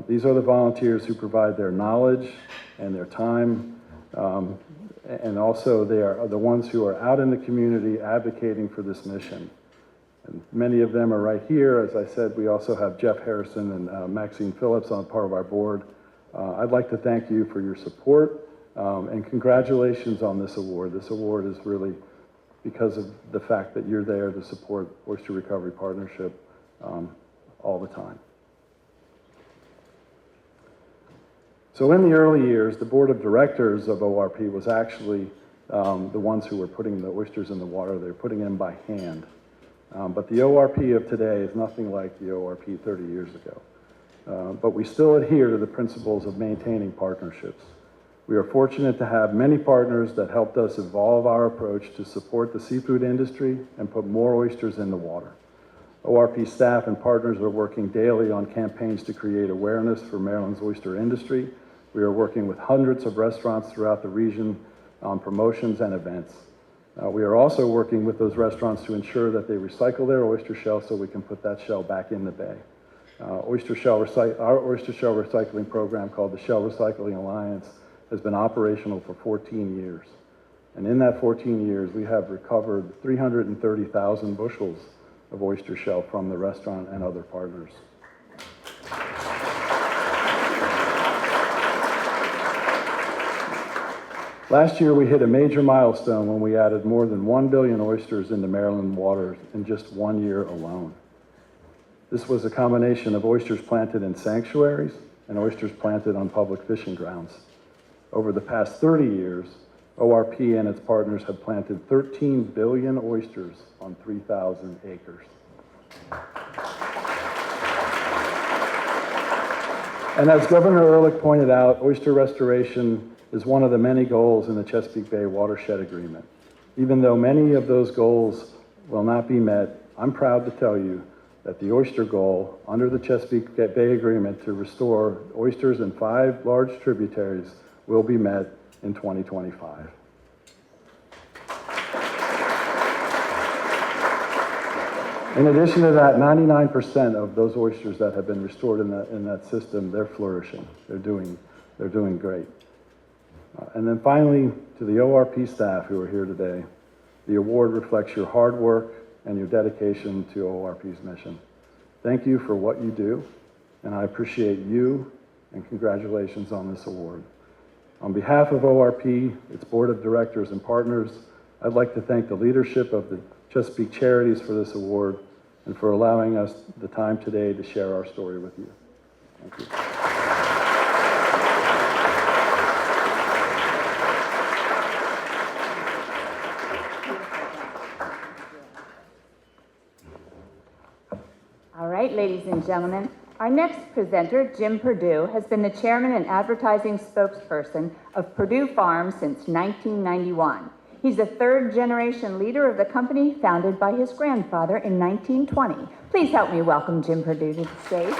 These are the volunteers who provide their knowledge and their time, and also they are the ones who are out in the community advocating for this mission. And many of them are right here. As I said, we also have Jeff Harrison and Maxine Phillips on part of our board. I'd like to thank you for your support and congratulations on this award. This award is really because of the fact that you're there to support Oyster Recovery Partnership all the time. So in the early years, the board of directors of ORP was actually the ones who were putting the oysters in the water. They were putting them by hand. But the ORP of today is nothing like the ORP 30 years ago. But we still adhere to the principles of maintaining partnerships. We are fortunate to have many partners that helped us evolve our approach to support the seafood industry and put more oysters in the water. ORP staff and partners are working daily on campaigns to create awareness for Maryland's oyster industry. We are working with hundreds of restaurants throughout the region on promotions and events. We are also working with those restaurants to ensure that they recycle their oyster shell so we can put that shell back in the bay. Our oyster shell recycling program called the Shell Recycling Alliance has been operational for 14 years. And in that 14 years, we have recovered 330,000 bushels of oyster shell from the restaurant and other partners. Last year, we hit a major milestone when we added more than 1 billion oysters into Maryland waters in just 1 year alone. This was a combination of oysters planted in sanctuaries and oysters planted on public fishing grounds. Over the past 30 years, ORP and its partners have planted 13 billion oysters on 3,000 acres. And as Governor Ehrlich pointed out, oyster restoration is one of the many goals in the Chesapeake Bay Watershed Agreement. Even though many of those goals will not be met, I'm proud to tell you that the oyster goal under the Chesapeake Bay Agreement to restore oysters in 5 large tributaries will be met in 2025. In addition to that, 99% of those oysters that have been restored in that system, they're flourishing. They're doing great. And then finally, to the ORP staff who are here today, the award reflects your hard work and your dedication to ORP's mission. Thank you for what you do, and I appreciate you, and congratulations on this award. On behalf of ORP, its board of directors and partners, I'd like to thank the leadership of the Chesapeake Charities for this award and for allowing us the time today to share our story with you. Thank you. All right, ladies and gentlemen, our next presenter, Jim Perdue, has been the chairman and advertising spokesperson of Perdue Farms since 1991. He's a third-generation leader of the company founded by his grandfather in 1920. Please help me welcome Jim Perdue to the stage.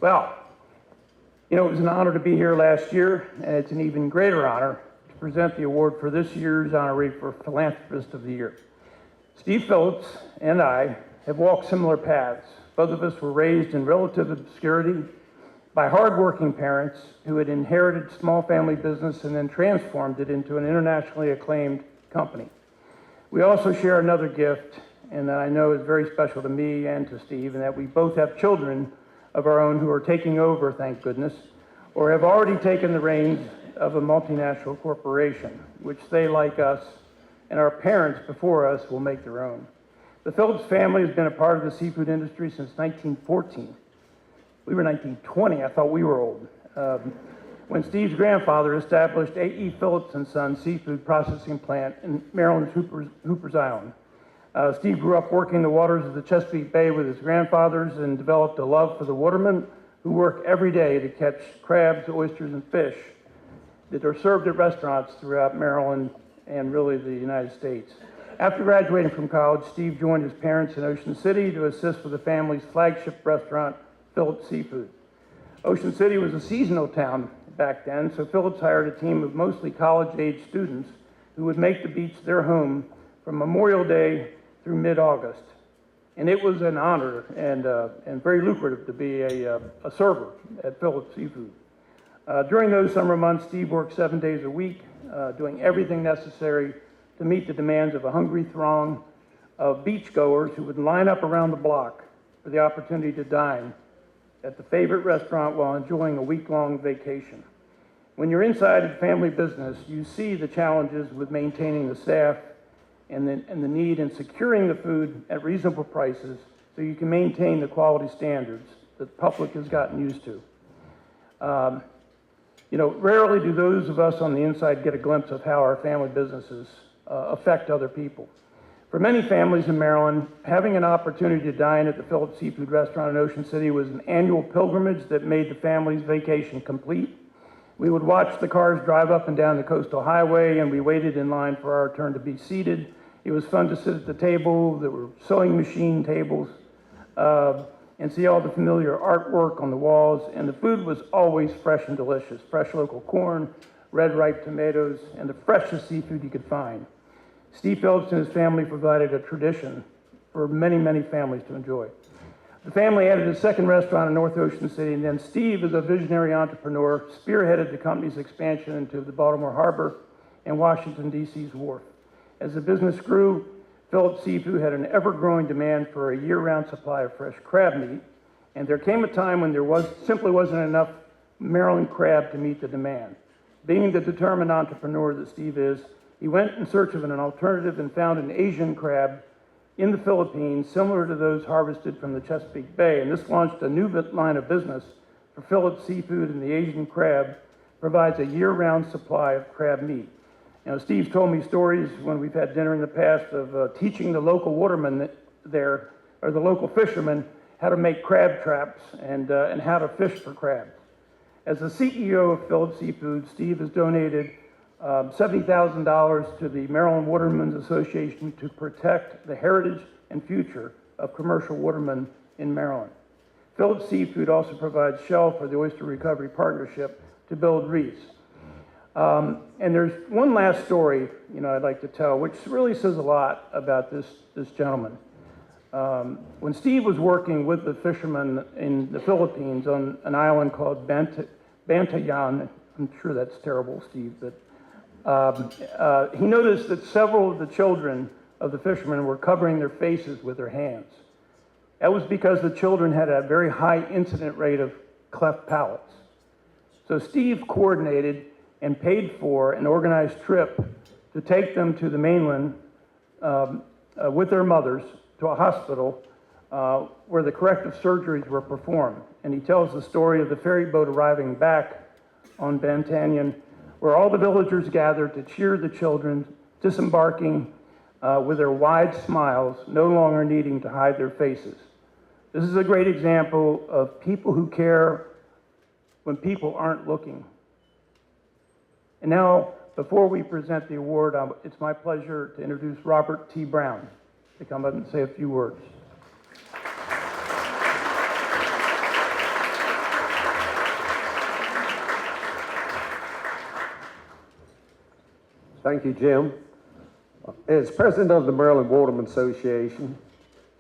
Well, you know, it was an honor to be here last year, and it's an even greater honor to present the award for this year's honoree for Philanthropist of the Year. Steve Phillips and I have walked similar paths. Both of us were raised in relative obscurity by hardworking parents who had inherited small family business and then transformed it into an internationally acclaimed company. We also share another gift, and that I know is very special to me and to Steve, and that we both have children of our own who are taking over, thank goodness, or have already taken the reins of a multinational corporation, which they, like us, and our parents before us, will make their own. The Phillips family has been a part of the seafood industry since 1914. We were 1920, I thought we were old. when Steve's grandfather established A.E. Phillips and Sons Seafood Processing Plant in Maryland's Hoopers Island. Steve grew up working the waters of the Chesapeake Bay with his grandfathers and developed a love for the watermen who work every day to catch crabs, oysters, and fish that are served at restaurants throughout Maryland and really the United States. After graduating from college, Steve joined his parents in Ocean City to assist with the family's flagship restaurant, Phillips Seafood. Ocean City was a seasonal town back then, so Phillips hired a team of mostly college-age students who would make the beach their home from Memorial Day through mid-August. And it was an honor and very lucrative to be a server at Phillips Seafood. During those summer months, Steve worked 7 days a week, doing everything necessary to meet the demands of a hungry throng of beachgoers who would line up around the block for the opportunity to dine at the favorite restaurant while enjoying a week-long vacation. When you're inside a family business, you see the challenges with maintaining the staff and the need in securing the food at reasonable prices so you can maintain the quality standards that the public has gotten used to. Rarely do those of us on the inside get a glimpse of how our family businesses affect other people. For many families in Maryland, having an opportunity to dine at the Phillips Seafood Restaurant in Ocean City was an annual pilgrimage that made the family's vacation complete. We would watch the cars drive up and down the coastal highway, and we waited in line for our turn to be seated. It was fun to sit at the table. There were sewing machine tables, and see all the familiar artwork on the walls, and the food was always fresh and delicious. Fresh local corn, red ripe tomatoes, and the freshest seafood you could find. Steve Phillips and his family provided a tradition for many, many families to enjoy. The family added a second restaurant in North Ocean City, and then Steve, as a visionary entrepreneur, spearheaded the company's expansion into the Baltimore Harbor and Washington, D.C.'s wharf. As the business grew, Phillips Seafood had an ever-growing demand for a year-round supply of fresh crab meat, and there came a time when there simply wasn't enough Maryland crab to meet the demand. Being the determined entrepreneur that Steve is, he went in search of an alternative and found an Asian crab in the Philippines similar to those harvested from the Chesapeake Bay, and this launched a new line of business for Phillips Seafood, and the Asian crab provides a year-round supply of crab meat. Steve's told me stories when we've had dinner in the past of teaching the local watermen there, or the local fishermen, how to make crab traps and how to fish for crabs. As the CEO of Phillips Seafood, Steve has donated $70,000 to the Maryland Watermen's Association to protect the heritage and future of commercial watermen in Maryland. Phillips Seafood also provides shell for the Oyster Recovery Partnership to build reefs. And there's one last story, I'd like to tell, which really says a lot about this gentleman. When Steve was working with the fishermen in the Philippines on an island called Bantayan, I'm sure that's terrible, Steve, but he noticed that several of the children of the fishermen were covering their faces with their hands. That was because the children had a very high incident rate of cleft palates. So Steve coordinated and paid for an organized trip to take them to the mainland with their mothers to a hospital where the corrective surgeries were performed. And he tells the story of the ferry boat arriving back on Bantayan, where all the villagers gathered to cheer the children disembarking with their wide smiles, no longer needing to hide their faces. This is a great example of people who care when people aren't looking. And now, before we present the award, it's my pleasure to introduce Robert T. Brown to come up and say a few words. Thank you, Jim. As president of the Maryland Watermen Association,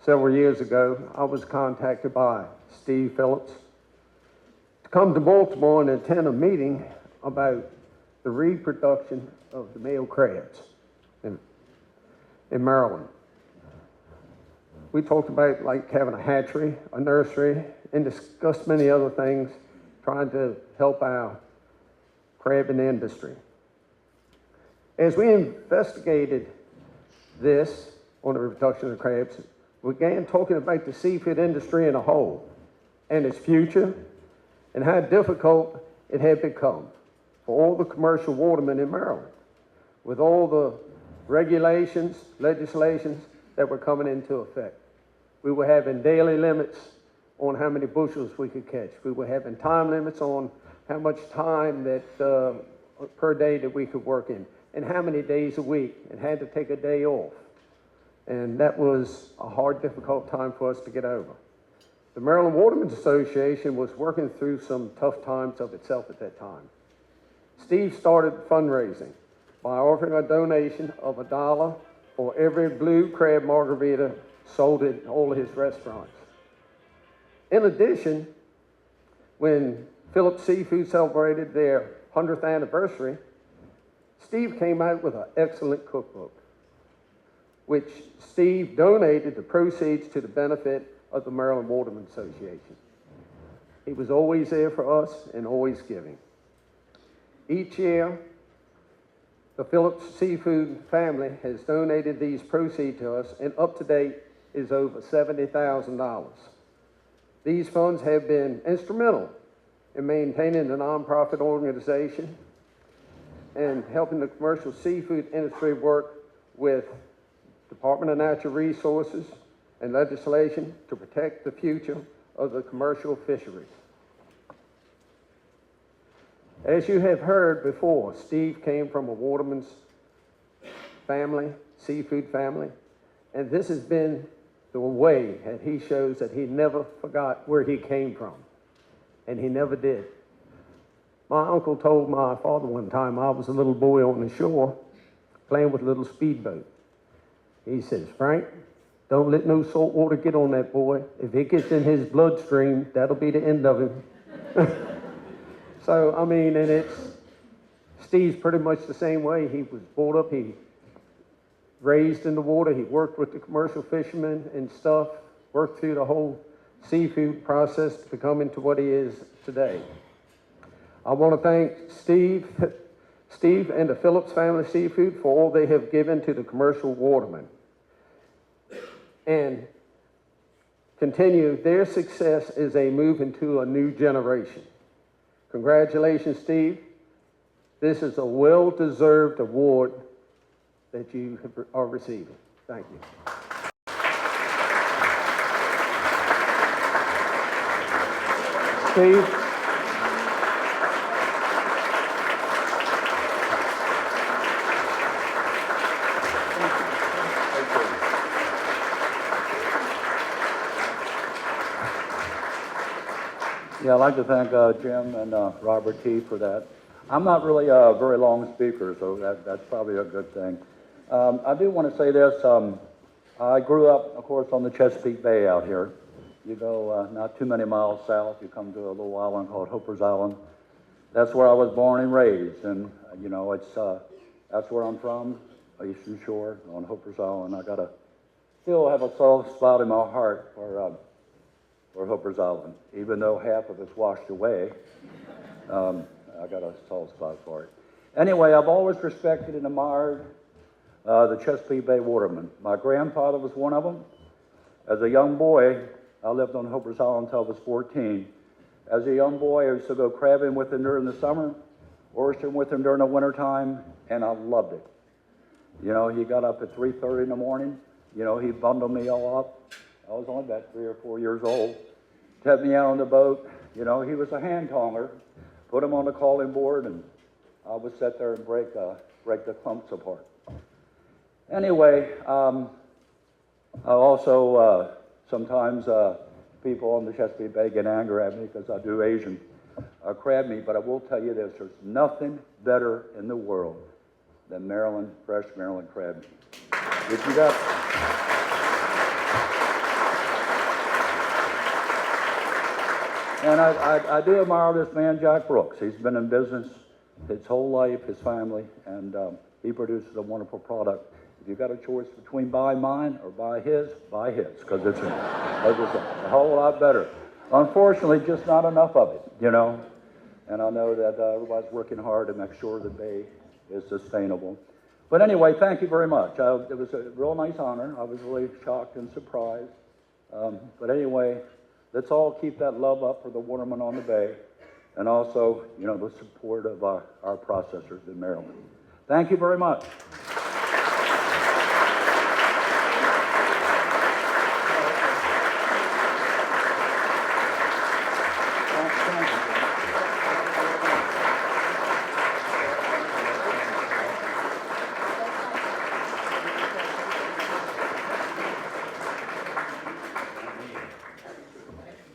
several years ago, I was contacted by Steve Phillips to come to Baltimore and attend a meeting about the reproduction of the male crabs in Maryland. We talked about like having a hatchery, a nursery, and discussed many other things, trying to help our crabbing industry. As we investigated this on the reproduction of crabs, we began talking about the seafood industry in a whole and its future and how difficult it had become. for all the commercial watermen in Maryland, with all the regulations, legislations that were coming into effect. We were having daily limits on how many bushels we could catch. We were having time limits on how much time that per day that we could work in, and how many days a week, and had to take a day off. And that was a hard, difficult time for us to get over. The Maryland Watermen's Association was working through some tough times of itself at that time. Steve started fundraising by offering a donation of $1 for every blue crab margarita sold at all of his restaurants. In addition, when Phillips Seafood celebrated their 100th anniversary, Steve came out with an excellent cookbook, which Steve donated the proceeds to the benefit of the Maryland Watermen's Association. He was always there for us and always giving. Each year, the Phillips Seafood family has donated these proceeds to us, and up to date is over $70,000. These funds have been instrumental in maintaining the nonprofit organization and helping the commercial seafood industry work with Department of Natural Resources and legislation to protect the future of the commercial fisheries. As you have heard before, Steve came from a waterman's family, seafood family, and this has been the way that he shows that he never forgot where he came from, and he never did. My uncle told my father one time I was a little boy on the shore playing with a little speedboat. He says, "Frank, don't let no salt water get on that boy. If it gets in his bloodstream, that'll be the end of him." So, I mean, and Steve's pretty much the same way. He was brought up, he raised in the water, he worked with the commercial fishermen and stuff, worked through the whole seafood process to become into what he is today. I want to thank Steve and the Phillips family seafood for all they have given to the commercial watermen, and continue their success as they move into a new generation. Congratulations, Steve. This is a well-deserved award that you are receiving. Thank you. Steve. Yeah, I'd like to thank Jim and Robert T. for that. I'm not really a very long speaker, so that's probably a good thing. I do want to say this. I grew up, of course, on the Chesapeake Bay out here. You go not too many miles south, you come to a little island called Hooper's Island. That's where I was born and raised, and you know, that's where I'm from, Eastern Shore on Hooper's Island. Still have a soft spot in my heart for Hooper's Island, even though half of it's washed away. I got a soft spot for it. Anyway, I've always respected and admired the Chesapeake Bay Watermen. My grandfather was one of them. As a young boy, I lived on Hooper's Island until I was 14. As a young boy, I used to go crabbing with him during the summer, oystering with him during the wintertime, and I loved it. You know, he got up at 3:30 in the morning. You know, he bundled me all up. I was only about 3 or 4 years old. Took me out on the boat. You know, he was a hand tonger. Put him on the calling board, and I would sit there and break the clumps apart. Anyway, I also sometimes people on the Chesapeake Bay get angry at me because I do Asian crab meat, but I will tell you this: there's nothing better in the world than fresh Maryland crab meat. If you got And I do admire this man, Jack Brooks. He's been in business his whole life, his family, and he produces a wonderful product. If you've got a choice between buy mine or buy his, because it's a whole lot better. Unfortunately, just not enough of it, you know. And I know that everybody's working hard to make sure the bay is sustainable. But anyway, thank you very much. It was a real nice honor. I was really shocked and surprised. But anyway, let's all keep that love up for the watermen on the bay. and also, the support of our processors in Maryland. Thank you very much.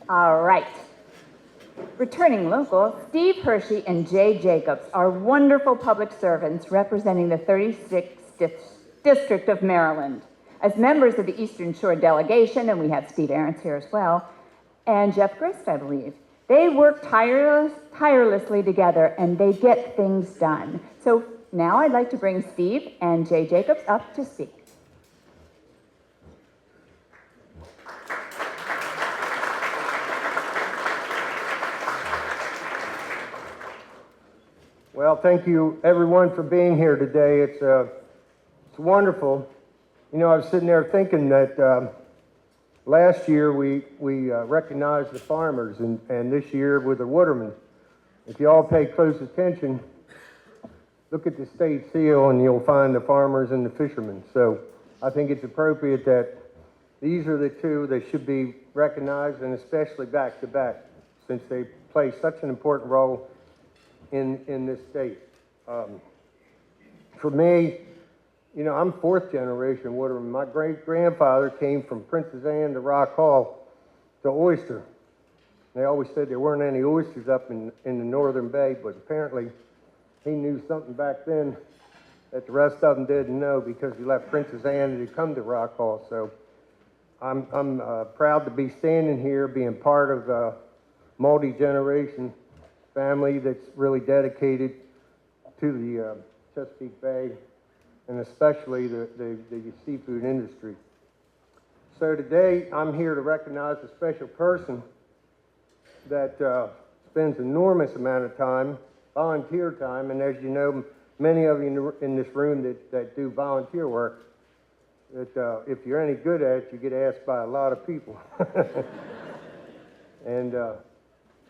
All right. Returning local, Steve Hershey and Jay Jacobs are wonderful public servants representing the 36th District of Maryland. As members of the Eastern Shore delegation, and we have Steve Aarons here as well, and Jeff Grist, I believe, they work tirelessly together and they get things done. So now I'd like to bring Steve and Jay Jacobs up to speak. Well, thank you everyone for being here today. It's wonderful. I was sitting there thinking that last year we recognized the farmers, and this year with the Watermen. If you all pay close attention, look at the state seal and you'll find the farmers and the fishermen. So I think it's appropriate that these are the two that should be recognized, and especially back to back, since they play such an important role in this state. For me, I'm fourth generation Waterman. My great-grandfather came from Princess Anne to Rock Hall to Oyster. They always said there weren't any oysters up in the northern bay, but apparently he knew something back then that the rest of them didn't know, because he left Princess Anne to come to Rock Hall. So I'm proud to be standing here, being part of a multi-generation family that's really dedicated to the Chesapeake Bay, and especially the seafood industry. So today I'm here to recognize a special person that spends enormous amount of time, volunteer time, and as you know, many of you in this room that do volunteer work, that if you're any good at it, you get asked by a lot of people. And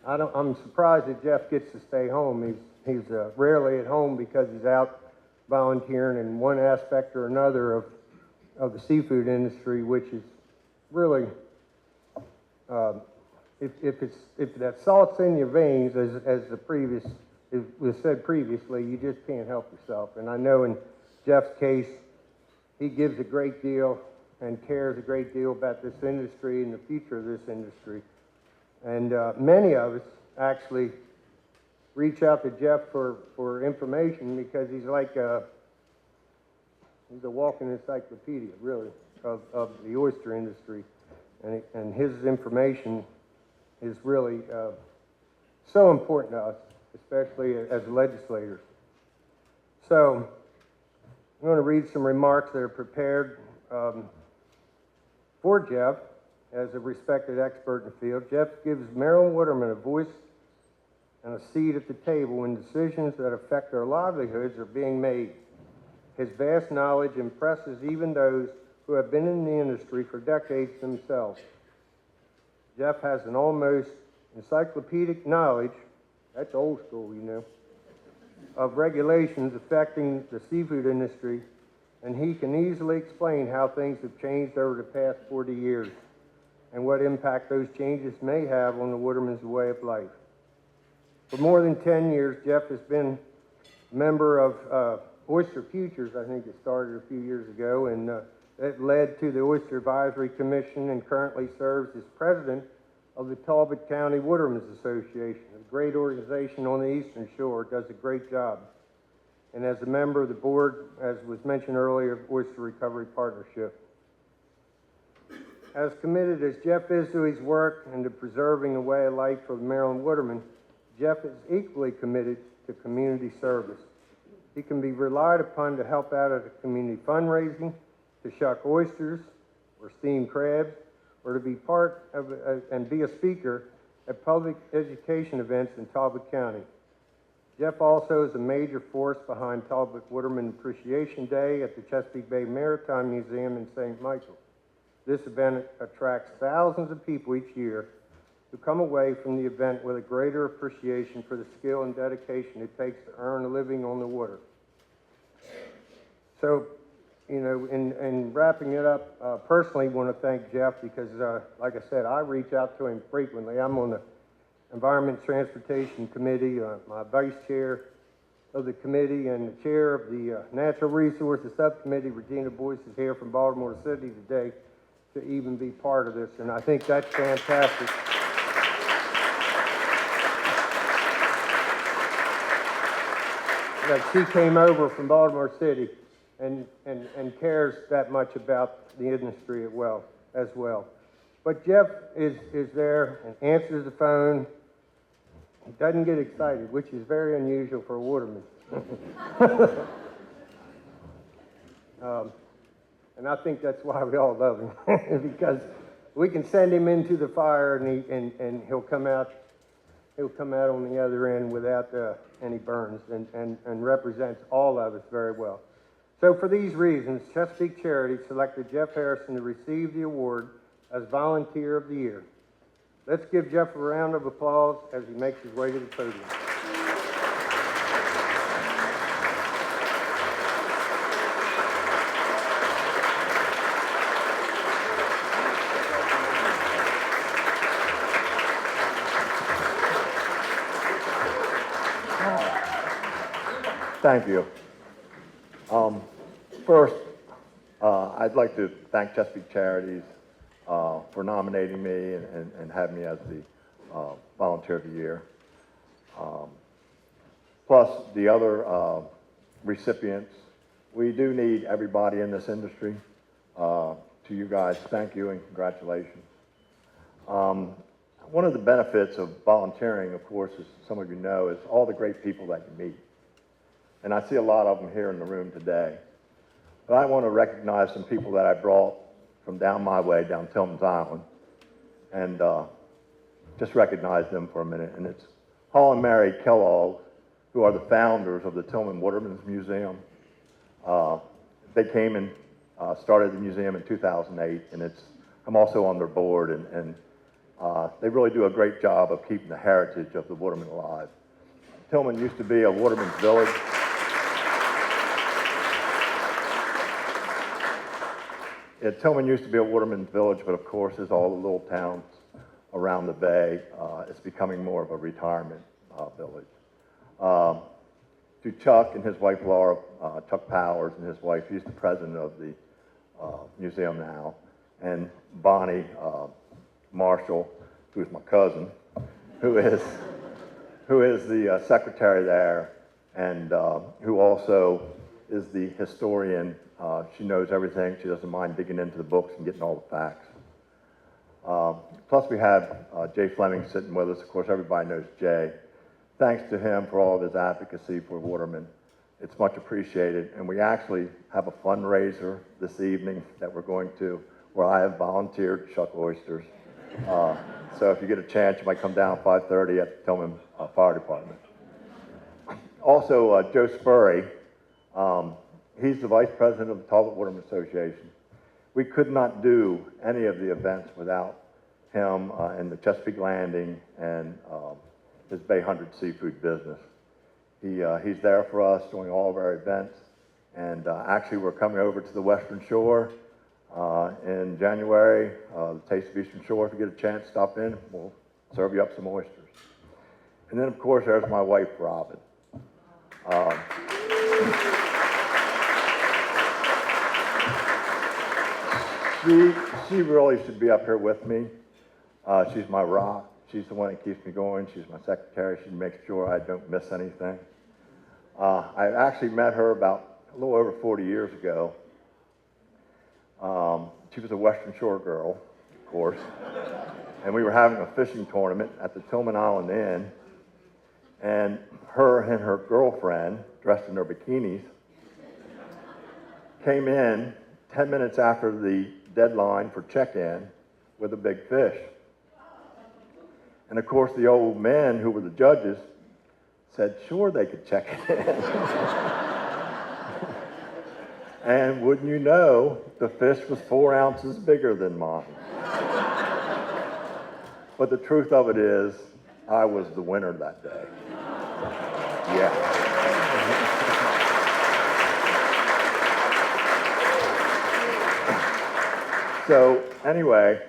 I'm surprised that Jeff gets to stay home. He's rarely at home because he's out volunteering in one aspect or another of the seafood industry, which is really, if that salt's in your veins, as was said previously, you just can't help yourself. And I know in Jeff's case, he gives a great deal and cares a great deal about this industry and the future of this industry. And many of us actually reach out to Jeff for information, because he's like he's a walking encyclopedia, really, of the oyster industry. And his information is really so important to us, especially as legislators. So I'm going to read some remarks that are prepared for Jeff. As a respected expert in the field, Jeff gives Maryland Watermen a voice and a seat at the table when decisions that affect their livelihoods are being made. His vast knowledge impresses even those who have been in the industry for decades themselves. Jeff has an almost encyclopedic knowledge, that's old school, of regulations affecting the seafood industry, and he can easily explain how things have changed over the past 40 years. And what impact those changes may have on the Watermen's way of life. For more than 10 years, Jeff has been a member of Oyster Futures. I think it started a few years ago, and it led to the Oyster Advisory Commission, and currently serves as president of the Talbot County Watermen's Association, a great organization on the Eastern Shore, does a great job. And as a member of the board, as was mentioned earlier, of Oyster Recovery Partnership. As committed as Jeff is to his work and to preserving the way of life for the Maryland Watermen, Jeff is equally committed to community service. He can be relied upon to help out at a community fundraising, to shuck oysters or steam crabs, or to be part of and be a speaker at public education events in Talbot County. Jeff also is a major force behind Talbot Waterman Appreciation Day at the Chesapeake Bay Maritime Museum in St. Michael. This event attracts thousands of people each year who come away from the event with a greater appreciation for the skill and dedication it takes to earn a living on the water. So, you know, in wrapping it up, personally want to thank Jeff because, like I said, I reach out to him frequently. I'm on the Environment Transportation Committee, my vice chair of the committee and the chair of the Natural Resources Subcommittee. Regina Boyce is here from Baltimore City today to even be part of this, and I think that's fantastic. That she came over from Baltimore City and cares that much about the industry as well. But Jeff is there and answers the phone. He doesn't get excited, which is very unusual for a waterman. And I think that's why we all love him, because we can send him into the fire and he'll come out on the other end without any burns and represents all of us very well. So for these reasons, Chesapeake Charities selected Jeff Harrison to receive the award as Volunteer of the Year. Let's give Jeff a round of applause as he makes his way to the podium. Thank you. First, I'd like to thank Chesapeake Charities for nominating me and having me as the Volunteer of the Year. Plus the other recipients. We do need everybody in this industry. To you guys, thank you and congratulations. One of the benefits of volunteering, of course, as some of you know, is all the great people that you meet. And I see a lot of them here in the room today. But I want to recognize some people that I brought from down my way, down Tillman's Island, and just recognize them for a minute. And it's Paul and Mary Kellogg, who are the founders of the Tillman Watermen's Museum. They came and started the museum in 2008, and I'm also on their board, and they really do a great job of keeping the heritage of the Watermen alive. Tillman used to be a waterman's village. Tillman used to be a waterman's village, but of course, as all the little towns around the bay, it's becoming more of a retirement village. To Chuck and his wife Laura, Chuck Powers and his wife, he's the president of the museum now, and Bonnie Marshall, who's my cousin, who is the secretary there, and who also is the historian. She knows everything. She doesn't mind digging into the books and getting all the facts. Plus we have Jay Fleming sitting with us. Of course, everybody knows Jay. Thanks to him for all of his advocacy for watermen. It's much appreciated. And we actually have a fundraiser this evening that we're going to, where I have volunteered to shuck oysters. So if you get a chance, you might come down at 5:30 at the Tillman Fire Department. Also, Joe Spurry. He's the vice president of the Talbot Watermen Association. We could not do any of the events without him and the Chesapeake Landing and his Bay 100 seafood business. He's there for us doing all of our events. And actually, we're coming over to the Western Shore in January, the Taste of Eastern Shore. If you get a chance, stop in. We'll serve you up some oysters. And then, of course, there's my wife, Robin. She really should be up here with me. She's my rock. She's the one that keeps me going. She's my secretary. She makes sure I don't miss anything. I actually met her about a little over 40 years ago. She was a Western Shore girl, of course. And we were having a fishing tournament at the Tillman Island Inn. And her and her girlfriend, dressed in their bikinis, came in 10 minutes after the deadline for check-in with a big fish. And of course, the old men who were the judges said, sure, they could check it in. And wouldn't you know, the fish was 4 ounces bigger than mine. But the truth of it is, I was the winner that day. Yeah. So anyway,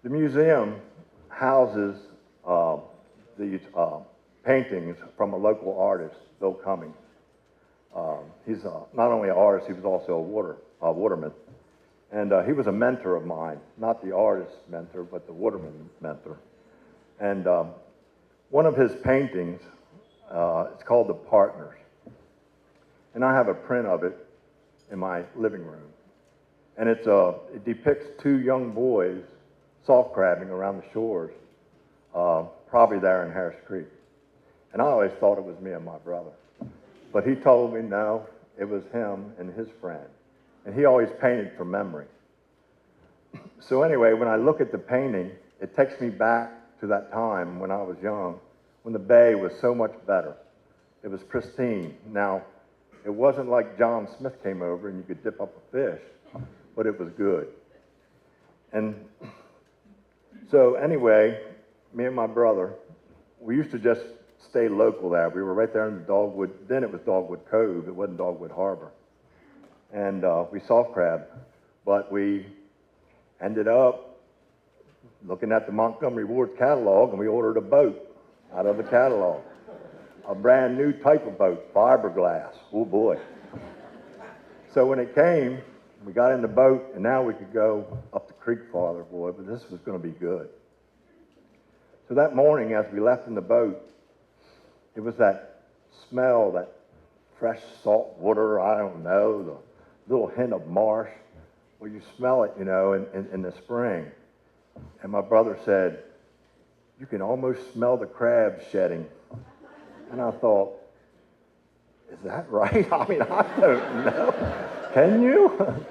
the museum houses these paintings from a local artist, Bill Cummings. He's not only an artist, he was also a waterman. And he was a mentor of mine, not the artist mentor, but the waterman mentor. And one of his paintings, it's called The Partners. And I have a print of it in my living room. And it depicts two young boys soft crabbing around the shores, probably there in Harris Creek. And I always thought it was me and my brother. But he told me, no, it was him and his friend. And he always painted from memory. So anyway, when I look at the painting, it takes me back to that time when I was young, when the bay was so much better. It was pristine. Now, it wasn't like John Smith came over and you could dip up a fish, but it was good. And so anyway, me and my brother, we used to just stay local there. We were right there in the Dogwood, then it was Dogwood Cove, it wasn't Dogwood Harbor. And we soft crabbed, but we ended up looking at the Montgomery Ward's catalog and we ordered a boat out of the catalog. A brand new type of boat, fiberglass, oh boy. So when it came, we got in the boat and now we could go up the creek farther, boy, but this was gonna be good. So that morning as we left in the boat, it was that smell, that fresh salt water, I don't know, the little hint of marsh. Well, you smell it, you know, in the spring. And my brother said, you can almost smell the crabs shedding. And I thought, is that right? I mean, I don't know. Can you?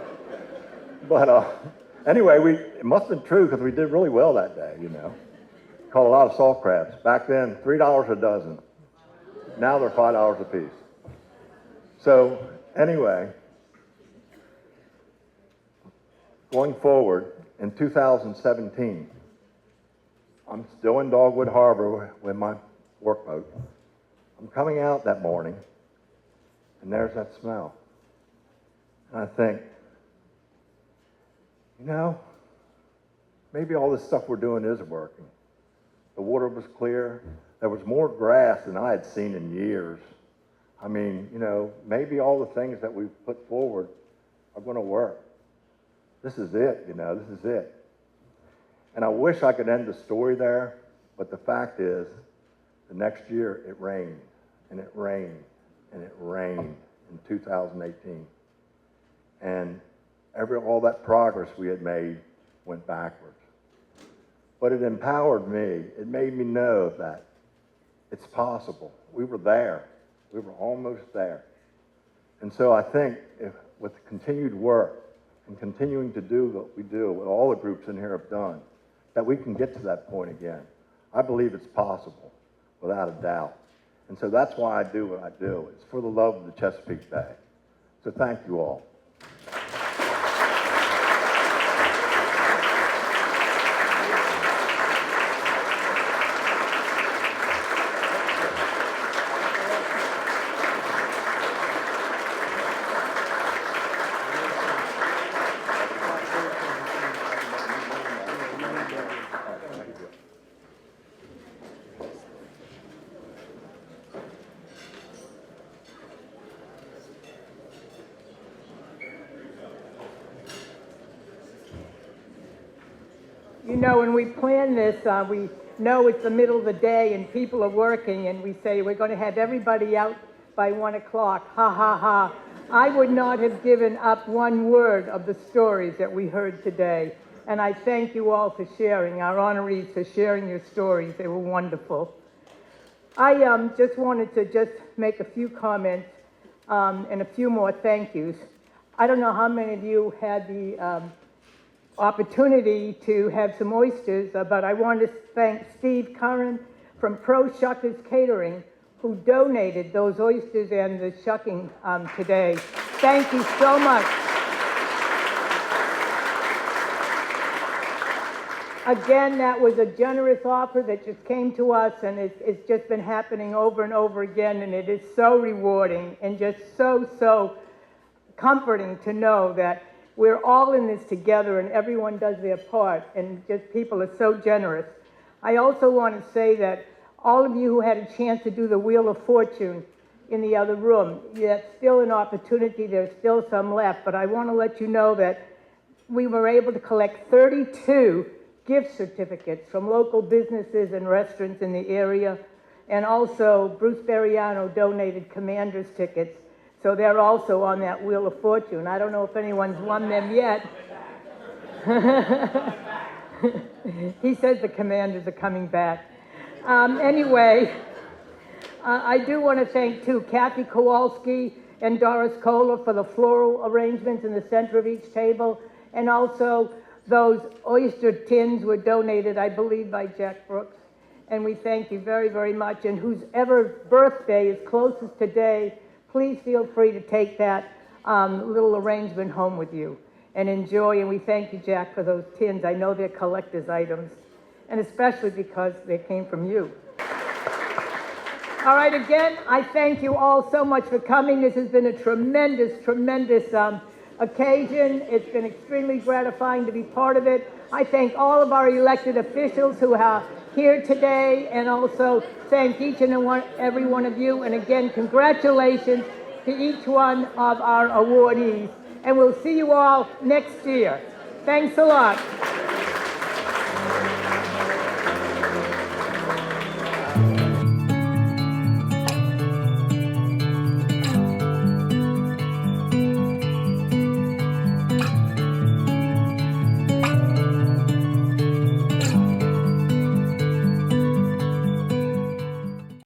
But anyway, it must have been true because we did really well that day, you know. Caught a lot of salt crabs. Back then, $3 a dozen. Now they're $5 a piece. So anyway, going forward, in 2017, I'm still in Dogwood Harbor with my workboat. I'm coming out that morning, and there's that smell. And I think, you know, maybe all this stuff we're doing is working. The water was clear. There was more grass than I had seen in years. I mean, you know, maybe all the things that we've put forward are going to work. This is it, you know, this is it. And I wish I could end the story there, but the fact is, the next year it rained, and it rained, and it rained in 2018. And all that progress we had made went backwards. But it empowered me. It made me know that it's possible. We were there. We were almost there. And so I think with continued work and continuing to do what we do, what all the groups in here have done, that we can get to that point again. I believe it's possible, without a doubt. And so that's why I do what I do. It's for the love of the Chesapeake Bay. So thank you all. You know, when we plan this, we know it's the middle of the day and people are working, and we say we're going to have everybody out by 1 o'clock. Ha, ha, ha. I would not have given up one word of the stories that we heard today. And I thank you all for sharing, our honorees for sharing your stories. They were wonderful. I just wanted to make a few comments and a few more thank yous. I don't know how many of you had the opportunity to have some oysters, but I want to thank Steve Curran from Pro Shuckers Catering, who donated those oysters and the shucking today. Thank you so much. Again, that was a generous offer that just came to us, and it's just been happening over and over again, and it is so rewarding and just so comforting to know that we're all in this together and everyone does their part, and just people are so generous. I also want to say that all of you who had a chance to do the Wheel of Fortune in the other room, that's still an opportunity, there's still some left, but I want to let you know that we were able to collect 32 gift certificates from local businesses and restaurants in the area, and also Bruce Beriano donated Commanders tickets, so they're also on that Wheel of Fortune. I don't know if anyone's won them yet. He says the Commanders are coming back. Anyway, I do want to thank, too, Kathy Kowalski and Doris Kohler for the floral arrangements in the center of each table, and also those oyster tins were donated, I believe, by Jack Brooks. And we thank you very, very much. And whoever birthday is closest today, please feel free to take that little arrangement home with you and enjoy. And we thank you, Jack, for those tins. I know they're collector's items, and especially because they came from you. All right, again, I thank you all so much for coming. This has been a tremendous occasion. It's been extremely gratifying to be part of it. I thank all of our elected officials who are here today, and also thank each and every one of you. And again, congratulations to each one of our awardees. And we'll see you all next year. Thanks a lot.